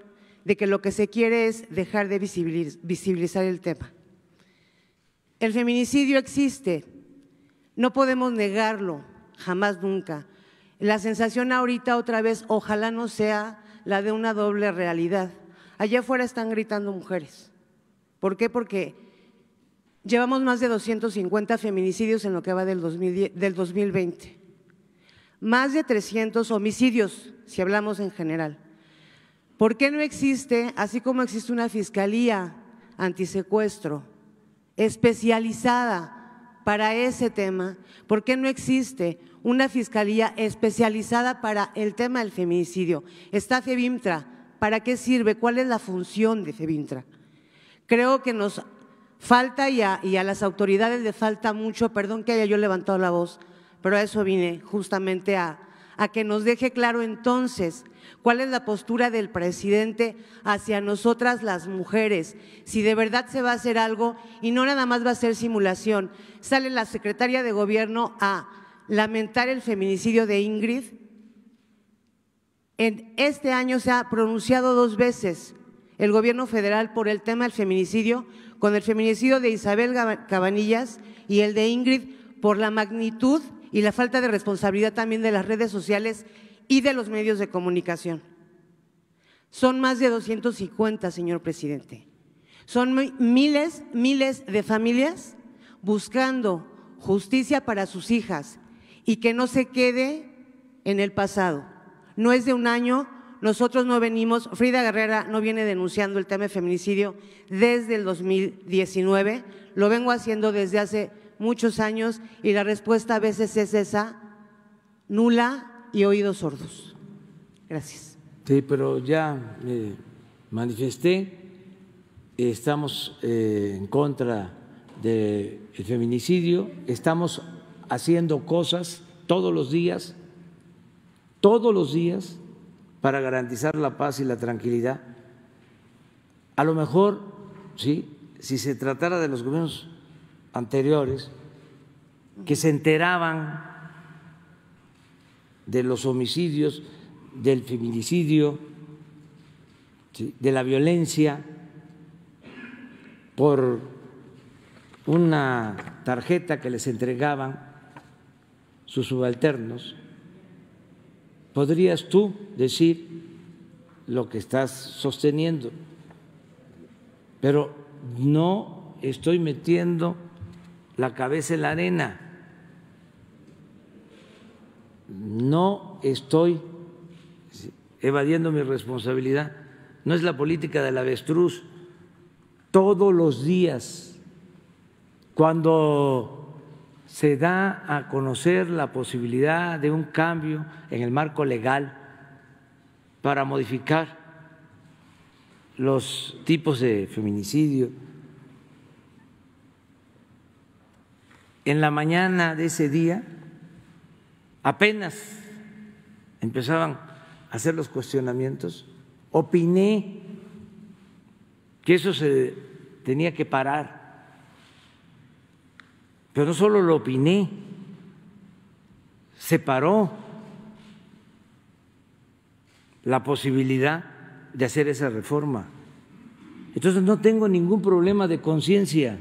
de que lo que se quiere es dejar de visibilizar el tema. El feminicidio existe, no podemos negarlo, jamás, nunca. La sensación ahorita otra vez, ojalá no sea la de una doble realidad. Allá afuera están gritando mujeres. ¿Por qué? Porque llevamos más de 250 feminicidios en lo que va del 2020. Más de 300 homicidios, si hablamos en general. ¿Por qué no existe, así como existe una fiscalía antisecuestro especializada para ese tema, por qué no existe una fiscalía especializada para el tema del feminicidio? Está FEBIMTRA. ¿Para qué sirve? ¿Cuál es la función de FEBIMTRA? Creo que nos falta y a las autoridades le falta mucho, perdón que haya yo levantado la voz, pero a eso vine justamente a que nos deje claro entonces cuál es la postura del presidente hacia nosotras las mujeres, si de verdad se va a hacer algo y no nada más va a ser simulación. Sale la secretaria de Gobierno a lamentar el feminicidio de Ingrid. En este año se ha pronunciado 2 veces el Gobierno federal por el tema del feminicidio, con el feminicidio de Isabel Cabanillas y el de Ingrid, por la magnitud y la falta de responsabilidad también de las redes sociales y de los medios de comunicación. Son más de 250, señor presidente. Son miles de familias buscando justicia para sus hijas y que no se quede en el pasado. No es de un año, nosotros no venimos, Frida Guerrera no viene denunciando el tema de feminicidio desde el 2019, lo vengo haciendo desde hace muchos años y la respuesta a veces es esa, nula y oídos sordos. Gracias. Sí, pero ya manifesté, estamos en contra del feminicidio, estamos haciendo cosas todos los días para garantizar la paz y la tranquilidad. A lo mejor, sí, si se tratara de los gobiernos anteriores que se enteraban de los homicidios, del feminicidio, ¿sí?, de la violencia por una tarjeta que les entregaban sus subalternos, podrías tú decir lo que estás sosteniendo, pero no estoy metiendo la cabeza en la arena, no estoy evadiendo mi responsabilidad, no es la política del avestruz. Todos los días, cuando se da a conocer la posibilidad de un cambio en el marco legal para modificar los tipos de feminicidio, en la mañana de ese día apenas empezaban a hacer los cuestionamientos, opiné que eso se tenía que parar, pero no solo lo opiné, se paró la posibilidad de hacer esa reforma. Entonces no tengo ningún problema de conciencia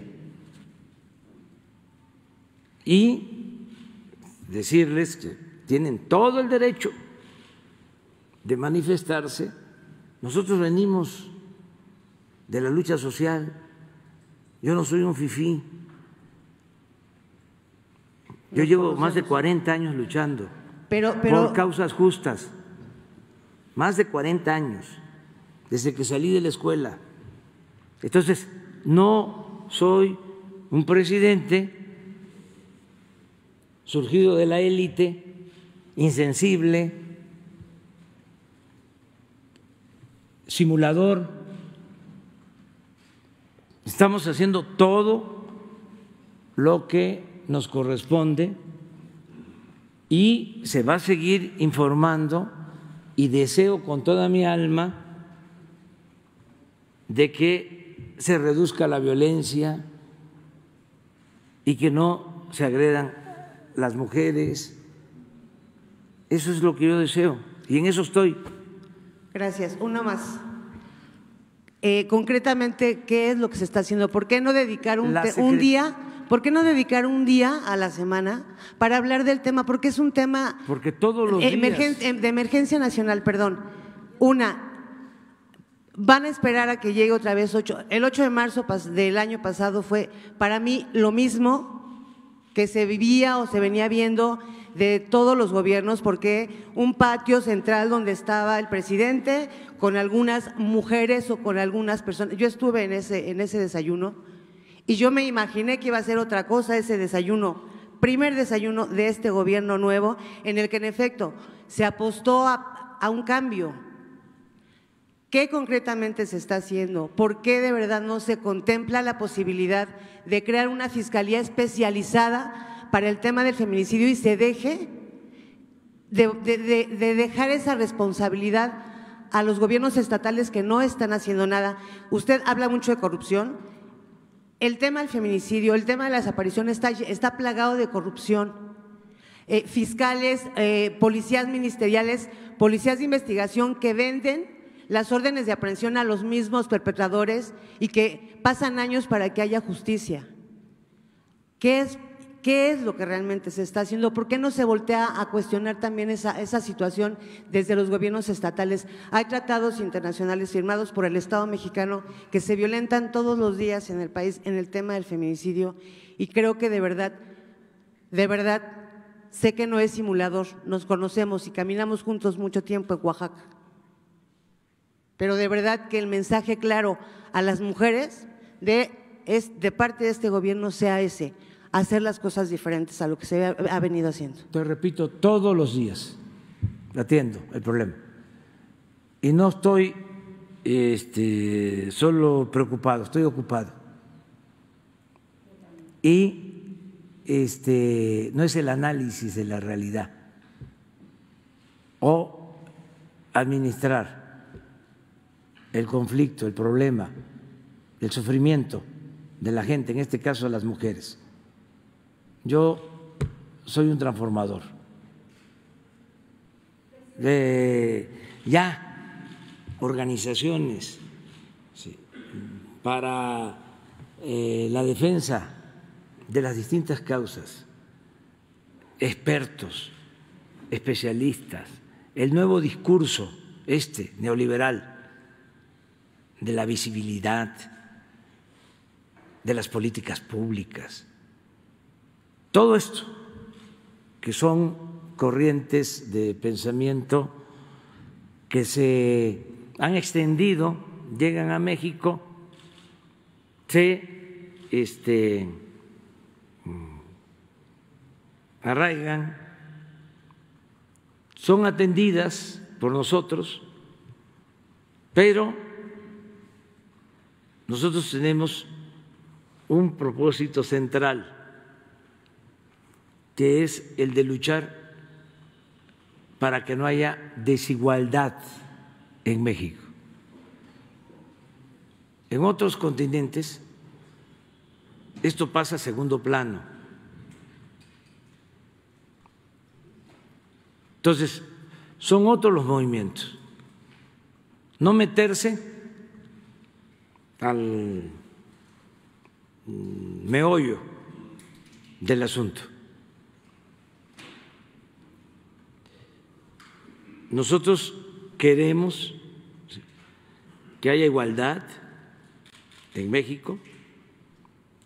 y decirles que tienen todo el derecho de manifestarse. Nosotros venimos de la lucha social, yo no soy un fifí, yo llevo más de 40 años luchando por causas justas, más de 40 años, desde que salí de la escuela. Entonces, no soy un presidente surgido de la élite, insensible, simulador. Estamos haciendo todo lo que nos corresponde y se va a seguir informando, y deseo con toda mi alma de que se reduzca la violencia y que no se agredan las mujeres. Eso es lo que yo deseo y en eso estoy. Gracias. Una más. Concretamente, ¿qué es lo que se está haciendo? ¿Por qué no dedicar un día? ¿Por qué no dedicar un día a la semana para hablar del tema? Porque es un tema todos los días de emergencia nacional, perdón. Van a esperar a que llegue otra vez el 8 de marzo del año pasado fue para mí lo mismo que se vivía o se venía viendo de todos los gobiernos, porque un patio central donde estaba el presidente con algunas mujeres o con algunas personas. Yo estuve en ese desayuno y yo me imaginé que iba a ser otra cosa ese desayuno, primer desayuno de este gobierno nuevo, en el que en efecto se apostó a un cambio. ¿Qué concretamente se está haciendo? ¿Por qué de verdad no se contempla la posibilidad de crear una fiscalía especializada para el tema del feminicidio y se deje de dejar esa responsabilidad a los gobiernos estatales que no están haciendo nada. Usted habla mucho de corrupción. El tema del feminicidio, el tema de la desaparición está plagado de corrupción. Fiscales, policías ministeriales, policías de investigación que venden las órdenes de aprehensión a los mismos perpetradores y que pasan años para que haya justicia. ¿Qué es lo que realmente se está haciendo? ¿Por qué no se voltea a cuestionar también esa situación desde los gobiernos estatales? Hay tratados internacionales firmados por el Estado mexicano que se violentan todos los días en el país en el tema del feminicidio y creo que de verdad, sé que no es simulador, nos conocemos y caminamos juntos mucho tiempo en Oaxaca, pero de verdad que el mensaje claro a las mujeres de parte de este gobierno sea ese, hacer las cosas diferentes a lo que se ha venido haciendo. Te repito, todos los días atiendo el problema. Y no estoy solo preocupado, estoy ocupado. Y no es el análisis de la realidad o administrar el conflicto, el problema, el sufrimiento de la gente, en este caso las mujeres. Yo soy un transformador. Ya organizaciones para la defensa de las distintas causas, expertos, especialistas, el nuevo discurso neoliberal de la visibilidad de las políticas públicas. Todo esto, que son corrientes de pensamiento que se han extendido, llegan a México, se arraigan, son atendidas por nosotros, pero nosotros tenemos un propósito central, que es el de luchar para que no haya desigualdad en México. En otros continentes esto pasa a segundo plano. Entonces, son otros los movimientos. No meterse al meollo del asunto. Nosotros queremos que haya igualdad en México,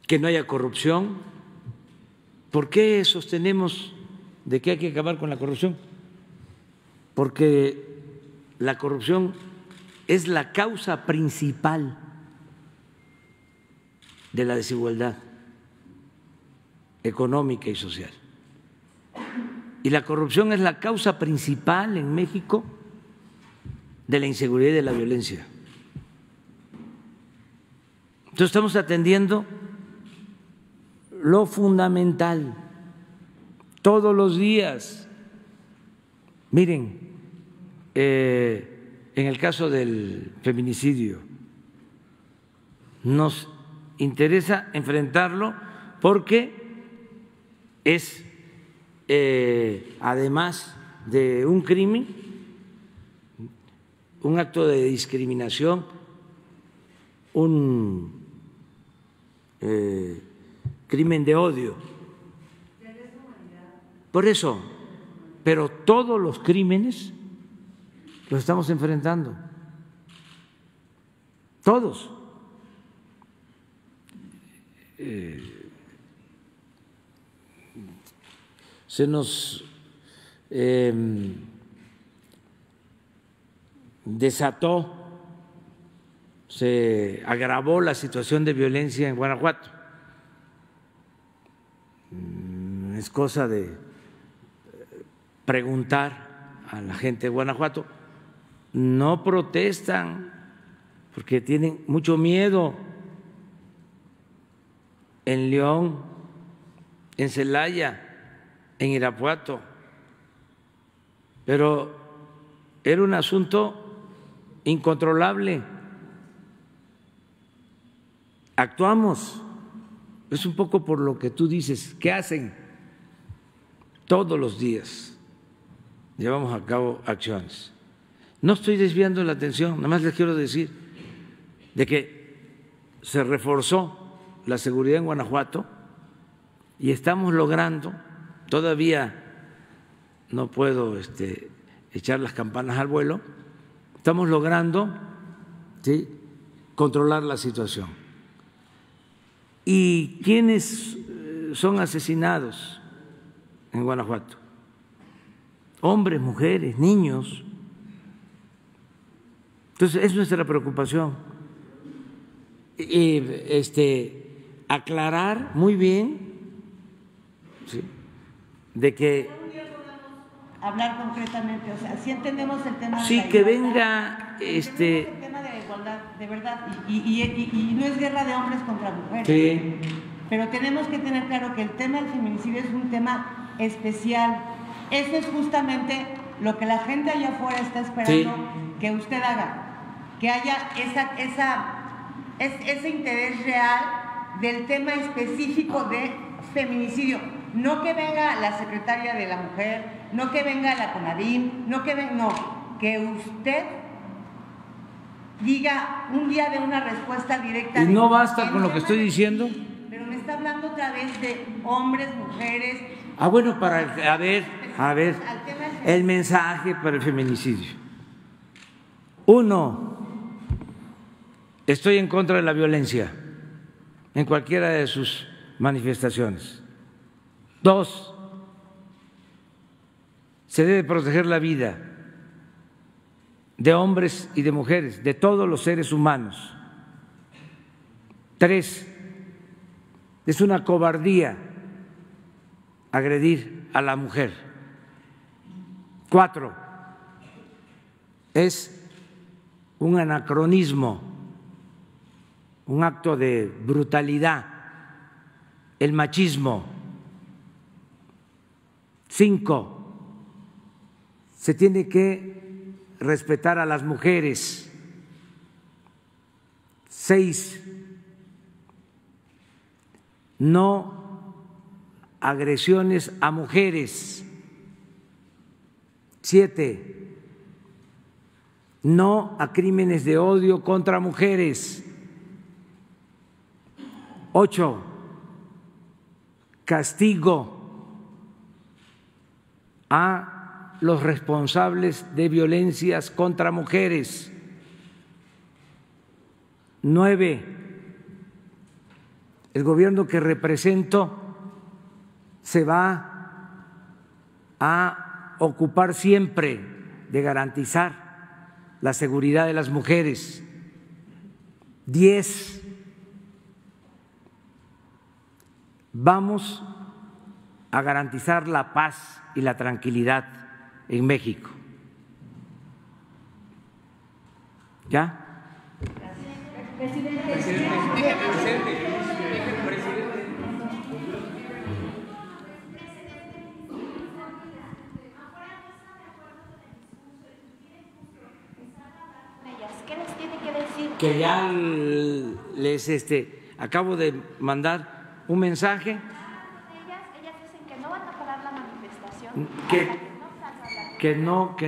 que no haya corrupción. ¿Por qué sostenemos de que hay que acabar con la corrupción? Porque la corrupción es la causa principal de la desigualdad económica y social. Y la corrupción es la causa principal en México de la inseguridad y de la violencia. Entonces estamos atendiendo lo fundamental todos los días. Miren, en el caso del feminicidio, nos interesa enfrentarlo porque es, además de un crimen, un acto de discriminación, un crimen de odio. Por eso, pero todos los crímenes los estamos enfrentando, todos. Se nos desató, se agravó la situación de violencia en Guanajuato. Es cosa de preguntar a la gente de Guanajuato. No protestan porque tienen mucho miedo. En León en Celaya, en Irapuato, pero era un asunto incontrolable. Actuamos, es un poco por lo que tú dices, ¿qué hacen? Todos los días llevamos a cabo acciones. No estoy desviando la atención, nada más les quiero decir de que se reforzó la seguridad en Guanajuato y estamos logrando, todavía no puedo echar las campanas al vuelo, estamos logrando, ¿sí?, controlar la situación. ¿Y quiénes son asesinados en Guanajuato? Hombres, mujeres, niños. Entonces, es nuestra preocupación. Aclarar muy bien, ¿sí?, de que hablar concretamente, o sea, sí entendemos el tema. Sí, de que igualdad, venga el tema de la igualdad, de verdad, y no es guerra de hombres contra mujeres. Sí. Pero tenemos que tener claro que el tema del feminicidio es un tema especial. Eso es justamente lo que la gente allá afuera está esperando que usted haga, que haya ese interés real del tema específico de feminicidio. No que venga la secretaria de la mujer, no que venga la CONADIM, que usted diga un día de una respuesta directa. Y no basta con lo que estoy diciendo. Pero me está hablando otra vez de hombres, mujeres. Bueno, a ver, el mensaje para el feminicidio. 1, estoy en contra de la violencia en cualquiera de sus manifestaciones. 2, se debe proteger la vida de hombres y de mujeres, de todos los seres humanos. 3, es una cobardía agredir a la mujer. 4, es un anacronismo, un acto de brutalidad, el machismo. 5, se tiene que respetar a las mujeres. 6, no agresiones a mujeres. 7, no a crímenes de odio contra mujeres. 8, castigo a los responsables de violencias contra mujeres. 9, el gobierno que represento se va a ocupar siempre de garantizar la seguridad de las mujeres. 10, vamos a garantizar la paz y la tranquilidad en México. ¿Ya? ¿Qué les tiene que decir? Que ya les acabo de mandar un mensaje. Ellas dicen que no van a parar la manifestación. Que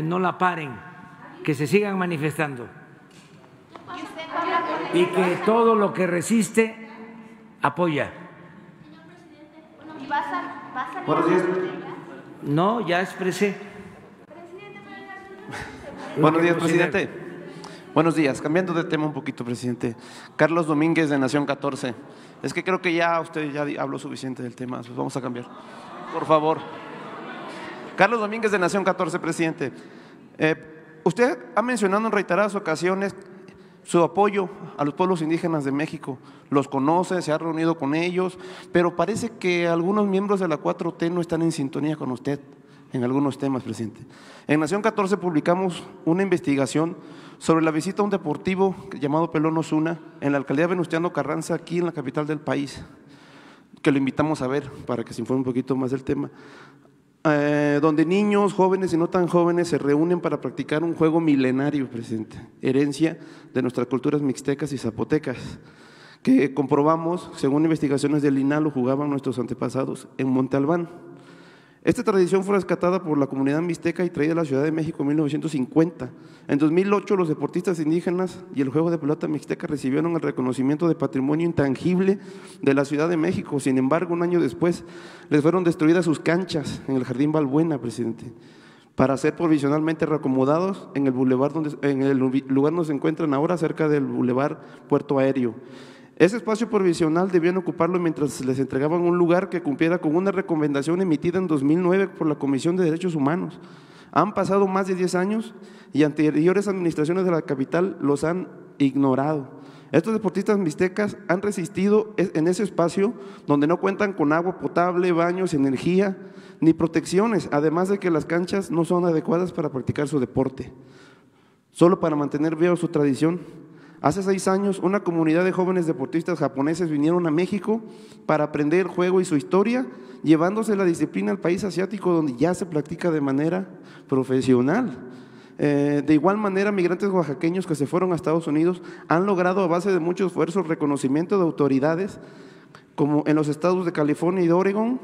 no la paren, que se sigan manifestando. Y que todo lo que resiste apoya. ¿Y vas a salir? Buenos días. No, ya expresé. Buenos días, presidente. Buenos días. Cambiando de tema un poquito, presidente. Carlos Domínguez, de Nación 14. Es que creo que ya usted ya habló suficiente del tema. Pues vamos a cambiar. Por favor. Carlos Domínguez, de Nación 14, presidente. Usted ha mencionado en reiteradas ocasiones su apoyo a los pueblos indígenas de México. Los conoce, se ha reunido con ellos, pero parece que algunos miembros de la 4T no están en sintonía con usted en algunos temas, presidente. En Nación 14 publicamos una investigación sobre la visita a un deportivo llamado Pelón Osuna en la alcaldía Venustiano Carranza, aquí en la capital del país, que lo invitamos a ver para que se informe un poquito más del tema, donde niños, jóvenes y no tan jóvenes se reúnen para practicar un juego milenario, presidente, herencia de nuestras culturas mixtecas y zapotecas, que comprobamos, según investigaciones del INAH, lo jugaban nuestros antepasados en Monte Albán. Esta tradición fue rescatada por la comunidad mixteca y traída a la Ciudad de México en 1950. En 2008, los deportistas indígenas y el juego de pelota mixteca recibieron el reconocimiento de patrimonio intangible de la Ciudad de México. Sin embargo, un año después, les fueron destruidas sus canchas en el Jardín Balbuena, presidente, para ser provisionalmente reacomodados en el lugar donde se encuentran ahora, cerca del Boulevard Puerto Aéreo. Ese espacio provisional debían ocuparlo mientras les entregaban un lugar que cumpliera con una recomendación emitida en 2009 por la Comisión de Derechos Humanos. Han pasado más de 10 años y anteriores administraciones de la capital los han ignorado. Estos deportistas mixtecas han resistido en ese espacio donde no cuentan con agua potable, baños, energía ni protecciones, además de que las canchas no son adecuadas para practicar su deporte, solo para mantener viva su tradición. Hace 6 años, una comunidad de jóvenes deportistas japoneses vinieron a México para aprender el juego y su historia, llevándose la disciplina al país asiático donde ya se practica de manera profesional. De igual manera, migrantes oaxaqueños que se fueron a Estados Unidos han logrado, a base de mucho esfuerzo, reconocimiento de autoridades, como en los estados de California y de Oregón,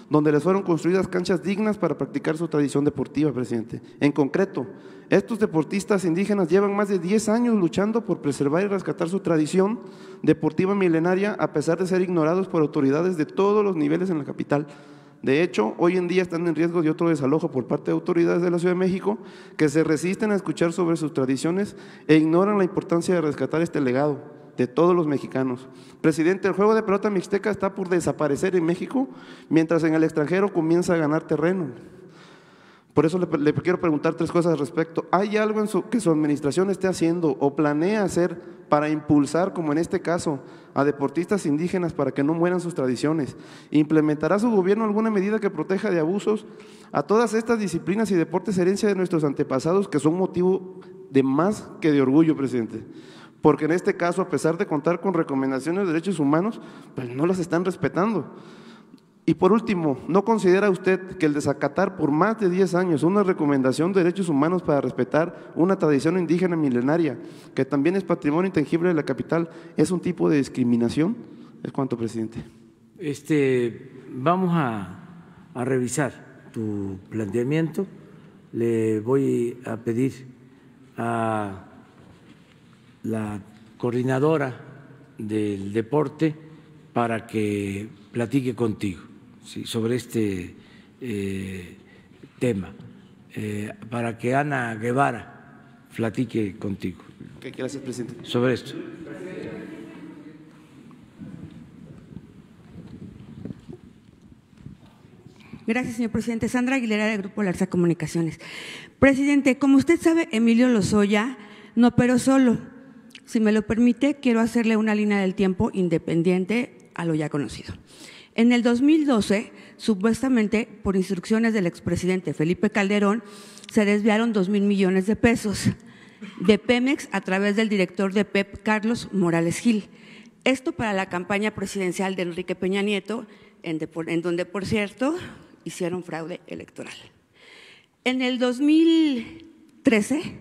donde les fueron construidas canchas dignas para practicar su tradición deportiva, presidente. En concreto, estos deportistas indígenas llevan más de 10 años luchando por preservar y rescatar su tradición deportiva milenaria, a pesar de ser ignorados por autoridades de todos los niveles en la capital. De hecho, hoy en día están en riesgo de otro desalojo por parte de autoridades de la Ciudad de México que se resisten a escuchar sobre sus tradiciones e ignoran la importancia de rescatar este legado de todos los mexicanos. Presidente, el juego de pelota mixteca está por desaparecer en México, mientras en el extranjero comienza a ganar terreno. Por eso le quiero preguntar 3 cosas al respecto. ¿Hay algo que su administración esté haciendo o planea hacer para impulsar, como en este caso, a deportistas indígenas para que no mueran sus tradiciones? ¿Implementará su gobierno alguna medida que proteja de abusos a todas estas disciplinas y deportes herencia de nuestros antepasados, que son motivo de más que de orgullo, presidente? Porque en este caso, a pesar de contar con recomendaciones de derechos humanos, pues no las están respetando. Y por último, ¿no considera usted que el desacatar por más de 10 años una recomendación de derechos humanos para respetar una tradición indígena milenaria, que también es patrimonio intangible de la capital, es un tipo de discriminación? Es cuanto, presidente. Vamos a revisar tu planteamiento. Le voy a pedir a la coordinadora del deporte para que platique contigo, ¿sí?, sobre este tema, para que Ana Guevara platique contigo. Okay, gracias, presidente. Sobre esto. Gracias, señor presidente. Sandra Aguilera, del Grupo Larsa Comunicaciones. Presidente, como usted sabe, Emilio Lozoya no operó solo. Si me lo permite, quiero hacerle una línea del tiempo independiente a lo ya conocido. En el 2012, supuestamente por instrucciones del expresidente Felipe Calderón, se desviaron 2,000 millones de pesos de Pemex a través del director de PEP, Carlos Morales Gil. Esto para la campaña presidencial de Enrique Peña Nieto, en donde, por cierto, hicieron fraude electoral. En el 2013,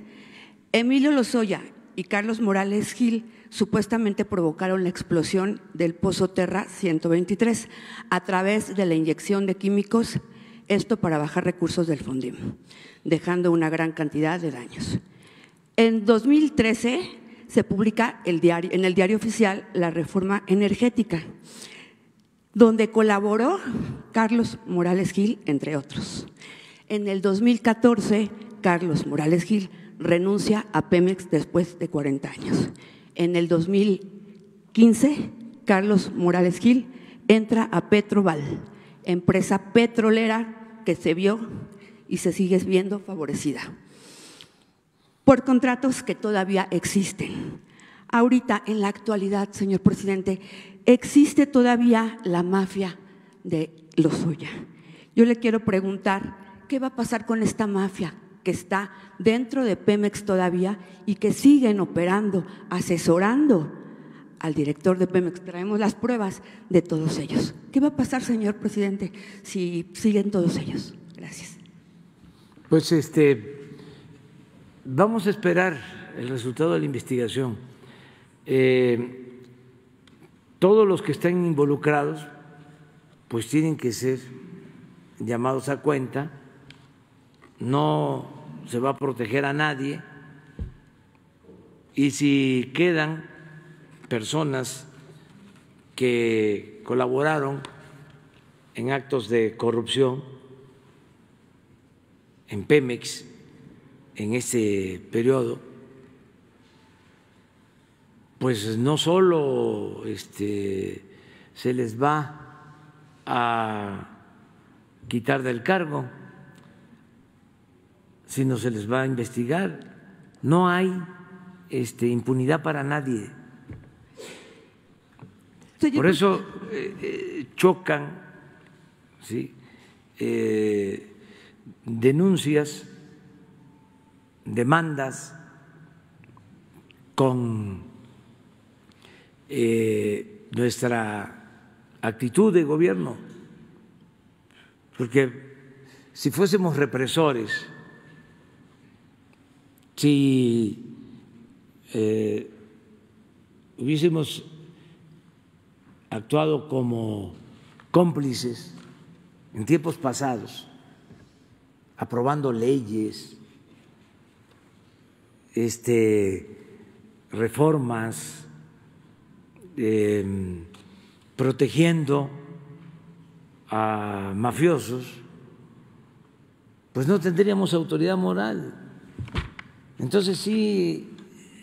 Emilio Lozoya y Carlos Morales Gil supuestamente provocaron la explosión del Pozo Terra 123 a través de la inyección de químicos, esto para bajar recursos del Fondim, dejando una gran cantidad de daños. En 2013 se publica en el diario oficial la reforma energética, donde colaboró Carlos Morales Gil, entre otros. En el 2014, Carlos Morales Gil renuncia a Pemex después de 40 años. En el 2015, Carlos Morales Gil entra a Petroval, empresa petrolera que se vio y se sigue viendo favorecida por contratos que todavía existen. Ahorita, en la actualidad, señor presidente, existe todavía la mafia de Lozoya. Yo le quiero preguntar, ¿qué va a pasar con esta mafia que está dentro de Pemex todavía y que siguen operando, asesorando al director de Pemex, traemos las pruebas de todos ellos. ¿Qué va a pasar, señor presidente, si siguen todos ellos? Gracias. Pues vamos a esperar el resultado de la investigación. Todos los que están involucrados pues tienen que ser llamados a cuenta, no se va a proteger a nadie, y si quedan personas que colaboraron en actos de corrupción en Pemex en ese periodo, pues no solo se les va a quitar del cargo, sino se les va a investigar. No hay impunidad para nadie. Por eso chocan, ¿sí?, denuncias, demandas con nuestra actitud de gobierno, porque si fuésemos represores, si hubiésemos actuado como cómplices en tiempos pasados, aprobando leyes, reformas, protegiendo a mafiosos, pues no tendríamos autoridad moral. Entonces sí,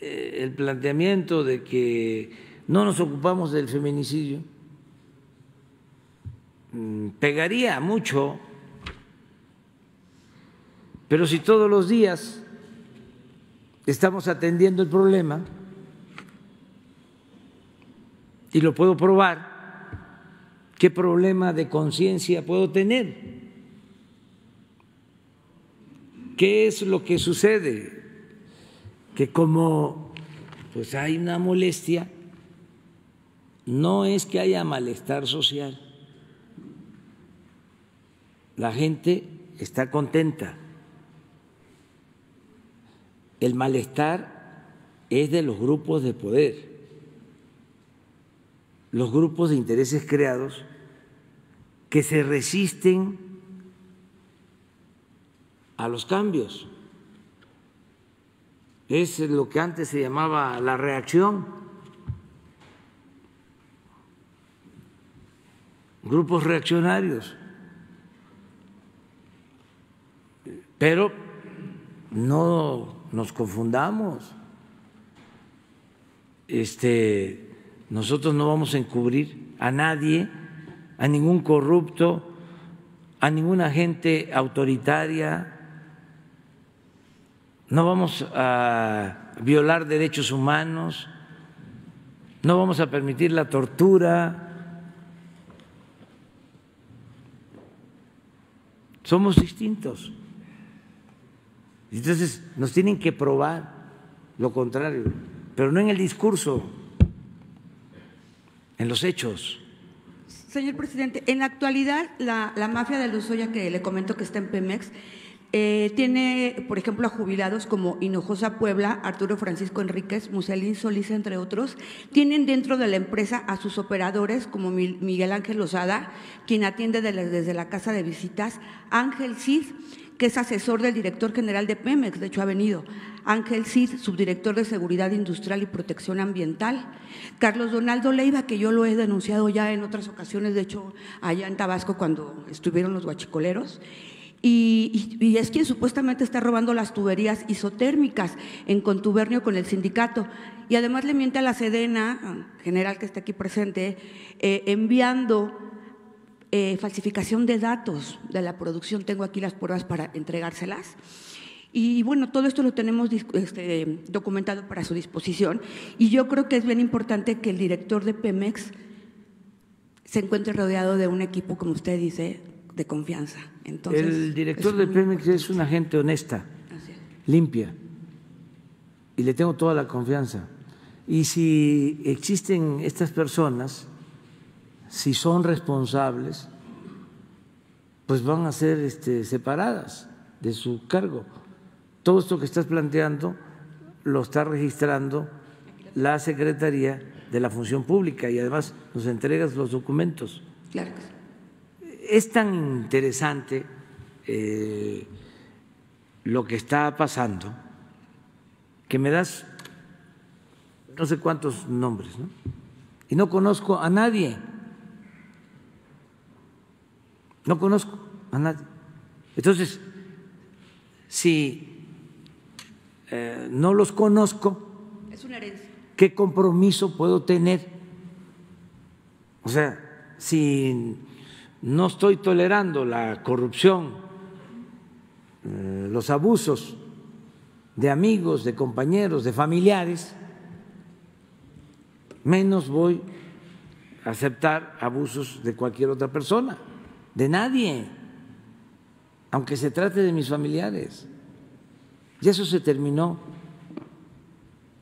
el planteamiento de que no nos ocupamos del feminicidio pegaría mucho, pero si todos los días estamos atendiendo el problema, y lo puedo probar, ¿qué problema de conciencia puedo tener? ¿Qué es lo que sucede? Que como pues hay una molestia, no es que haya malestar social, la gente está contenta. El malestar es de los grupos de poder, los grupos de intereses creados que se resisten a los cambios. Es lo que antes se llamaba la reacción. Grupos reaccionarios. Pero no nos confundamos. Nosotros no vamos a encubrir a nadie, a ningún corrupto, a ninguna gente autoritaria. No vamos a violar derechos humanos, no vamos a permitir la tortura. Somos distintos. Entonces nos tienen que probar lo contrario, pero no en el discurso, en los hechos. Señor presidente, en la actualidad la mafia de Lozoya, que le comento que está en Pemex, tiene, por ejemplo, a jubilados como Hinojosa Puebla, Arturo Francisco Enríquez, Muselín Solís, entre otros. Tienen dentro de la empresa a sus operadores como Miguel Ángel Lozada, quien atiende desde la casa de visitas, Ángel Cid, que es asesor del director general de Pemex, de hecho ha venido, Ángel Cid, subdirector de Seguridad Industrial y Protección Ambiental, Carlos Donaldo Leiva, que yo lo he denunciado ya en otras ocasiones, de hecho allá en Tabasco cuando estuvieron los guachicoleros, y es quien supuestamente está robando las tuberías isotérmicas en contubernio con el sindicato, y además le miente a la Sedena, general que está aquí presente, enviando falsificación de datos de la producción. Tengo aquí las pruebas para entregárselas. Y bueno, todo esto lo tenemos documentado para su disposición, y yo creo que es bien importante que el director de Pemex se encuentre rodeado de un equipo, como usted dice, de confianza. Entonces, el director de Pemex es una gente honesta, limpia, y le tengo toda la confianza. Y si existen estas personas, si son responsables, pues van a ser separadas de su cargo. Todo esto que estás planteando lo está registrando la Secretaría de la Función Pública y además nos entregas los documentos. Claro que sí. Es tan interesante lo que está pasando que me das no sé cuántos nombres, ¿no? Y no conozco a nadie. No conozco a nadie. Entonces, si no los conozco, es una herencia. ¿Qué compromiso puedo tener? O sea, si no estoy tolerando la corrupción, los abusos de amigos, de compañeros, de familiares, menos voy a aceptar abusos de cualquier otra persona, de nadie, aunque se trate de mis familiares. Y eso se terminó.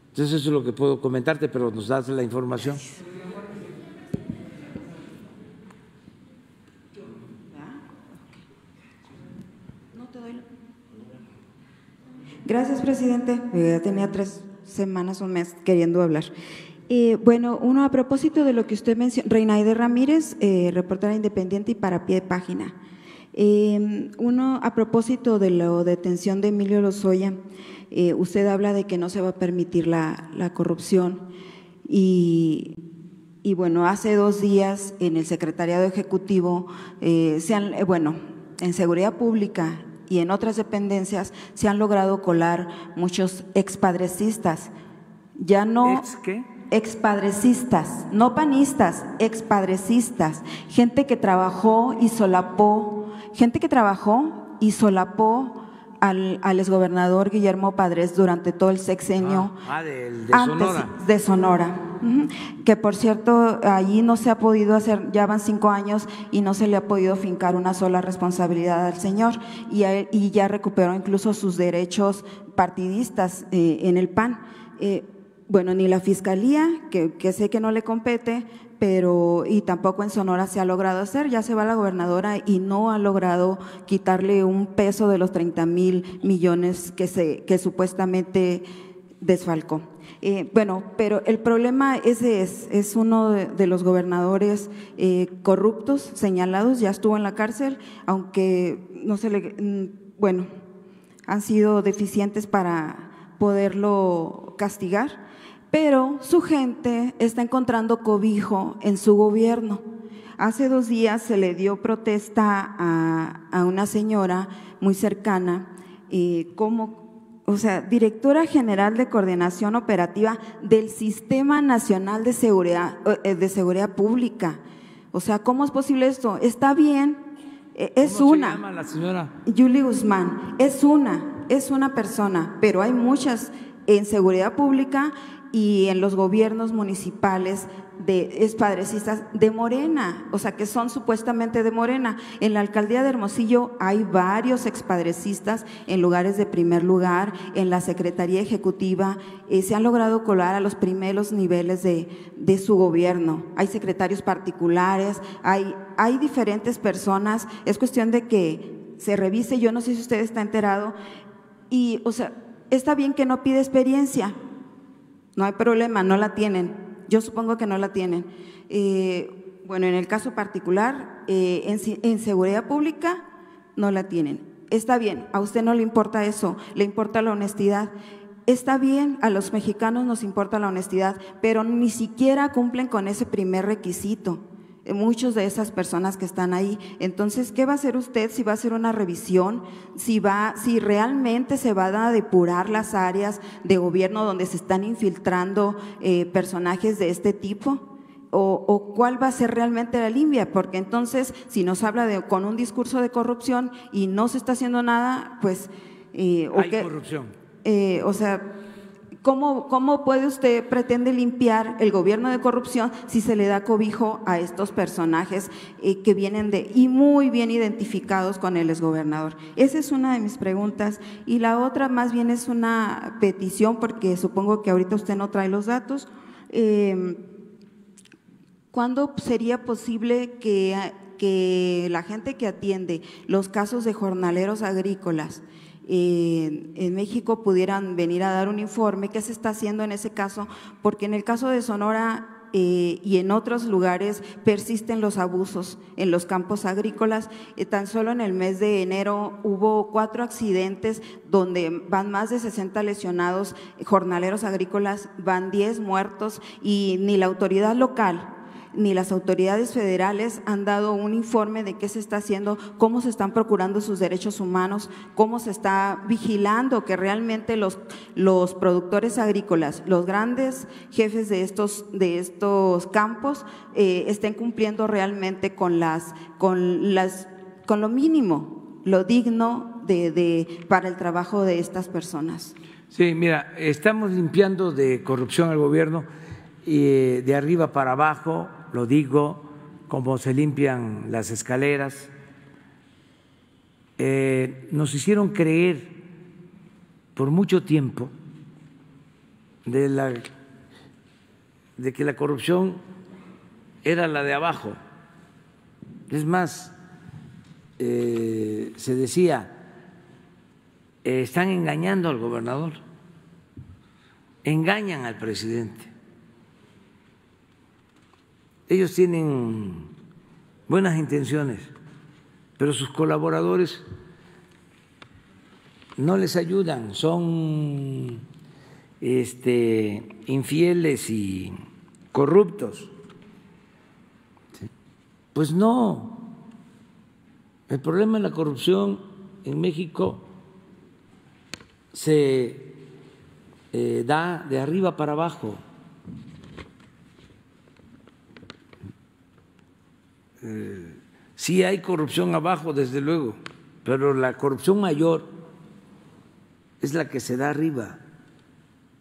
Entonces eso es lo que puedo comentarte, pero nos das la información. Gracias, presidente. Ya tenía 3 semanas, un mes queriendo hablar. Bueno, uno a propósito de lo que usted mencionó, Reinaide Ramírez, reportera independiente y para pie de página. Uno a propósito de la detención de Emilio Lozoya, usted habla de que no se va a permitir la corrupción y bueno, hace 2 días en el Secretariado Ejecutivo, en Seguridad Pública y en otras dependencias se han logrado colar muchos expadrecistas. Ya no… ¿Qué? Expadrecistas, no panistas, expadrecistas, gente que trabajó y solapó al exgobernador Guillermo Padres durante todo el sexenio de Sonora. Que por cierto, allí no se ha podido hacer, ya van 5 años y no se le ha podido fincar una sola responsabilidad al señor y ya recuperó incluso sus derechos partidistas en el PAN. Bueno, ni la Fiscalía, que sé que no le compete, y tampoco en Sonora se ha logrado hacer. Ya se va la gobernadora y no ha logrado quitarle un peso de los 30,000 millones que supuestamente desfalcó. Pero el problema ese es uno de los gobernadores corruptos señalados, ya estuvo en la cárcel, aunque no se le… han sido deficientes para poderlo castigar. Pero su gente está encontrando cobijo en su gobierno. Hace 2 días se le dio protesta a una señora muy cercana, directora general de coordinación operativa del Sistema Nacional de Seguridad Pública. O sea, ¿cómo es posible esto? Está bien, ¿Cómo se llama la señora? Yuli Guzmán, es una persona, pero hay muchas en seguridad pública y en los gobiernos municipales de expadrecistas de Morena, o sea que son supuestamente de Morena. En la alcaldía de Hermosillo hay varios expadrecistas en lugares de primer lugar, en la Secretaría Ejecutiva se han logrado colar a los primeros niveles de su gobierno. Hay secretarios particulares, hay diferentes personas, es cuestión de que se revise. Yo no sé si usted está enterado y, o sea, está bien que no pide experiencia, no hay problema, no la tienen, yo supongo que no la tienen. En el caso particular, en seguridad pública no la tienen. Está bien, a usted no le importa eso, le importa la honestidad. Está bien, a los mexicanos nos importa la honestidad, pero ni siquiera cumplen con ese primer requisito. Muchos de esas personas que están ahí. Entonces, ¿qué va a hacer usted? Si va a hacer una revisión, si realmente se van a depurar las áreas de gobierno donde se están infiltrando personajes de este tipo, o cuál va a ser realmente la limpia, porque entonces si nos habla con un discurso de corrupción y no se está haciendo nada, pues… hay corrupción. O sea… cómo puede usted, pretende limpiar el gobierno de corrupción si se le da cobijo a estos personajes que vienen y muy bien identificados con el exgobernador? Esa es una de mis preguntas. Y la otra más bien es una petición, porque supongo que ahorita usted no trae los datos. ¿Cuándo sería posible que la gente que atiende los casos de jornaleros agrícolas en México pudieran venir a dar un informe? ¿Qué se está haciendo en ese caso? Porque en el caso de Sonora y en otros lugares persisten los abusos en los campos agrícolas. Tan solo en el mes de enero hubo 4 accidentes donde van más de 60 lesionados jornaleros agrícolas, van 10 muertos, y ni la autoridad local ni las autoridades federales han dado un informe de qué se está haciendo, cómo se están procurando sus derechos humanos, cómo se está vigilando que realmente los productores agrícolas, los grandes jefes de estos campos estén cumpliendo realmente con lo mínimo, lo digno para el trabajo de estas personas. Sí, mira, estamos limpiando de corrupción al gobierno y de arriba para abajo. Lo digo, como se limpian las escaleras. Nos hicieron creer por mucho tiempo de que la corrupción era la de abajo. Es más, se decía, están engañando al gobernador, engañan al presidente. Ellos tienen buenas intenciones, pero sus colaboradores no les ayudan, son infieles y corruptos. Pues no, el problema de la corrupción en México se da de arriba para abajo. Sí hay corrupción abajo, desde luego, pero la corrupción mayor es la que se da arriba.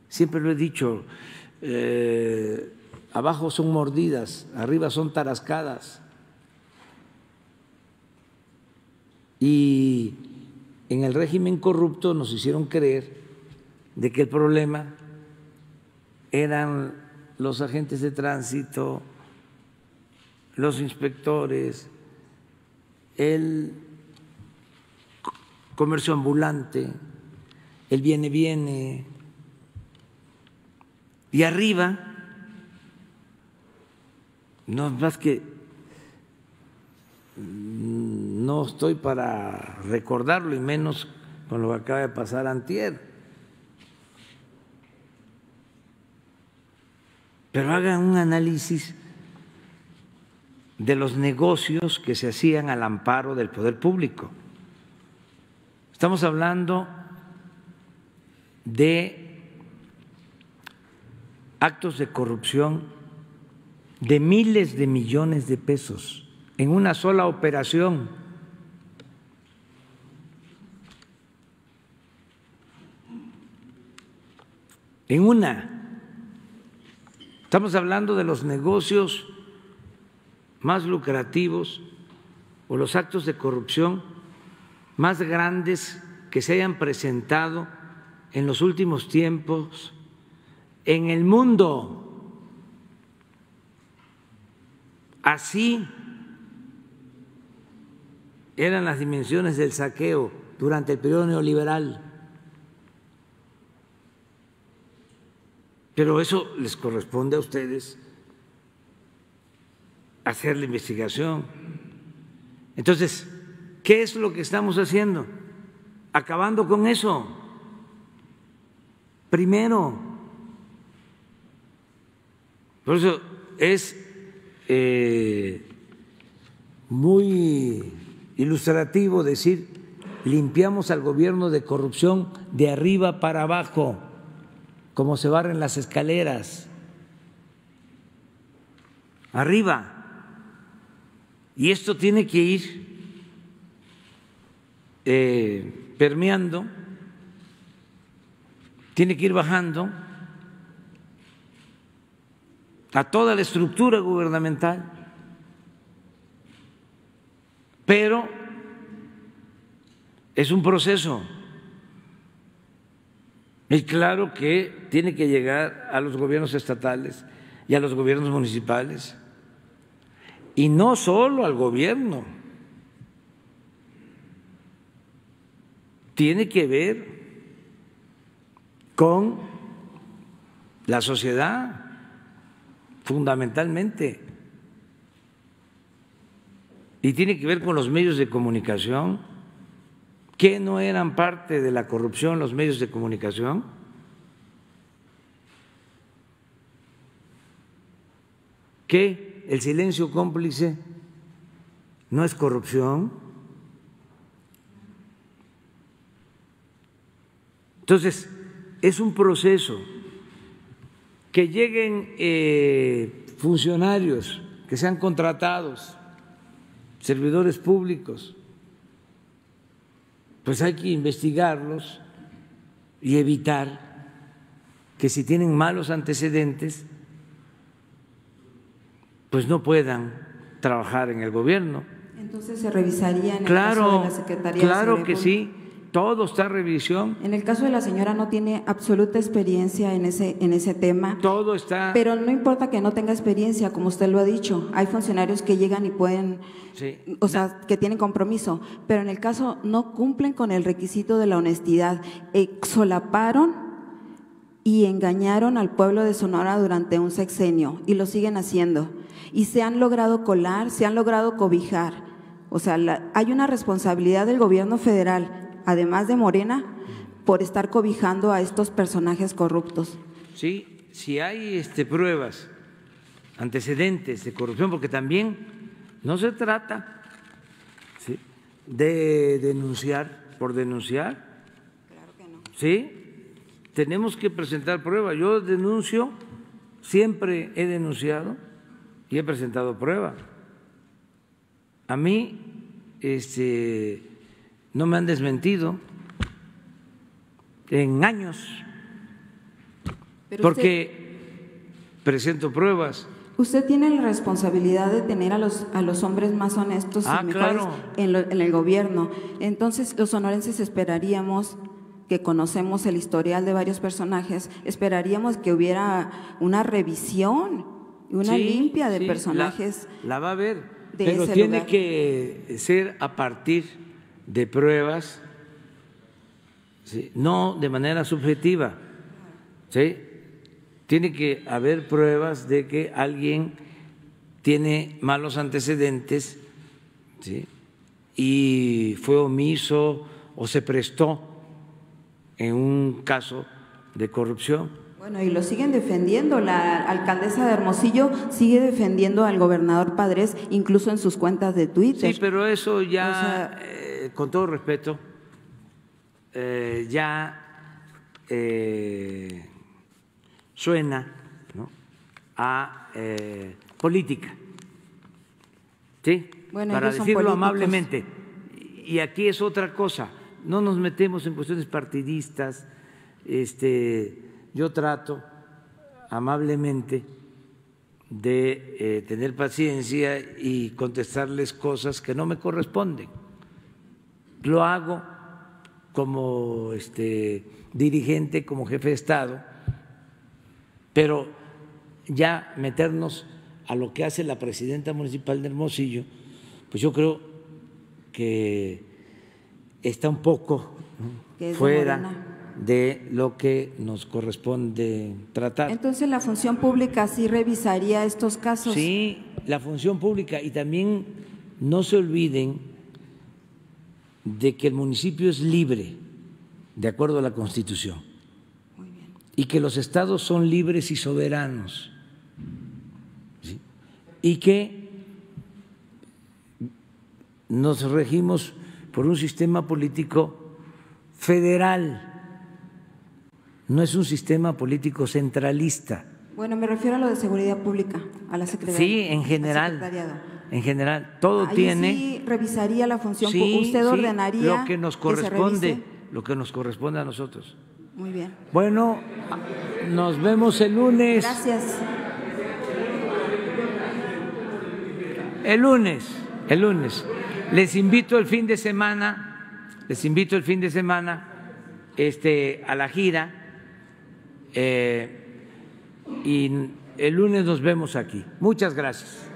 Siempre lo he dicho, abajo son mordidas, arriba son tarascadas. Y en el régimen corrupto nos hicieron creer de que el problema eran los agentes de tránsito, los inspectores, el comercio ambulante, el viene, y arriba, no más que no estoy para recordarlo, y menos con lo que acaba de pasar antier. Pero hagan un análisis de los negocios que se hacían al amparo del poder público. Estamos hablando de actos de corrupción de miles de millones de pesos en una sola operación. Estamos hablando de los negocios más lucrativos o los actos de corrupción más grandes que se hayan presentado en los últimos tiempos en el mundo. Así eran las dimensiones del saqueo durante el periodo neoliberal. Pero eso les corresponde a ustedes hacer la investigación. Entonces, ¿qué es lo que estamos haciendo? Acabando con eso. Primero. Por eso es muy ilustrativo decir, limpiamos al gobierno de corrupción de arriba para abajo, como se barren las escaleras. Arriba. Y esto tiene que ir permeando, tiene que ir bajando a toda la estructura gubernamental, pero es un proceso. Y claro que tiene que llegar a los gobiernos estatales y a los gobiernos municipales, y no solo al gobierno, tiene que ver con la sociedad, fundamentalmente, y tiene que ver con los medios de comunicación, que no eran parte de la corrupción los medios de comunicación. ¿Que el silencio cómplice no es corrupción? Entonces, es un proceso. Que lleguen funcionarios que sean contratados, servidores públicos, pues hay que investigarlos y evitar que si tienen malos antecedentes, pues no puedan trabajar en el gobierno. Entonces se revisaría en el caso de la Secretaría de Claro que Seguridad sí, todo está a revisión. En el caso de la señora no tiene absoluta experiencia en ese tema. Todo está. Pero no importa que no tenga experiencia, como usted lo ha dicho. Hay funcionarios que llegan y pueden, sí, o sea, que tienen compromiso. Pero en el caso no cumplen con el requisito de la honestidad. Solaparon y engañaron al pueblo de Sonora durante un sexenio y lo siguen haciendo. Y se han logrado colar, se han logrado cobijar. O sea, hay una responsabilidad del gobierno federal, además de Morena, por estar cobijando a estos personajes corruptos. Sí, si hay pruebas, antecedentes de corrupción, porque también no se trata, ¿sí?, de denunciar por denunciar. Claro que no. Sí, tenemos que presentar pruebas. Yo denuncio, siempre he denunciado y he presentado pruebas. A mí, no me han desmentido en años, pero porque presento pruebas. Usted tiene la responsabilidad de tener a los hombres más honestos y mejores, claro, en el gobierno. Entonces, los sonorenses esperaríamos, que conocemos el historial de varios personajes, esperaríamos que hubiera una revisión, una limpia de personajes. La va a haber, pero tiene que ser a partir de pruebas, ¿sí?, no de manera subjetiva, ¿sí? Tiene que haber pruebas de que alguien tiene malos antecedentes, ¿sí?, y fue omiso o se prestó en un caso de corrupción. Bueno, y lo siguen defendiendo. La alcaldesa de Hermosillo sigue defendiendo al gobernador Padres, incluso en sus cuentas de Twitter. Sí, pero eso ya, con todo respeto, ya suena, ¿no?, a política, ¿sí? Bueno, para ellos son decirlo políticos. amablemente. Y aquí es otra cosa, no nos metemos en cuestiones partidistas. Yo trato amablemente de tener paciencia y contestarles cosas que no me corresponden. Lo hago como dirigente, como jefe de Estado, pero ya meternos a lo que hace la presidenta municipal de Hermosillo, pues yo creo que está un poco fuera de lo que nos corresponde tratar. Entonces, la función pública sí revisaría estos casos. Sí, la función pública, y también no se olviden de que el municipio es libre, de acuerdo a la Constitución. Muy bien. Y que los estados son libres y soberanos, ¿sí?, y que nos regimos por un sistema político federal. No es un sistema político centralista. Bueno, me refiero a lo de seguridad pública, a la Secretaría. Sí, en general. En general, todo ahí tiene. Sí, revisaría la función. Sí, usted ordenaría lo que nos corresponde, lo que nos corresponde a nosotros. Muy bien. Bueno, nos vemos el lunes. Gracias. El lunes. Les invito el fin de semana, a la gira y el lunes nos vemos aquí. Muchas gracias.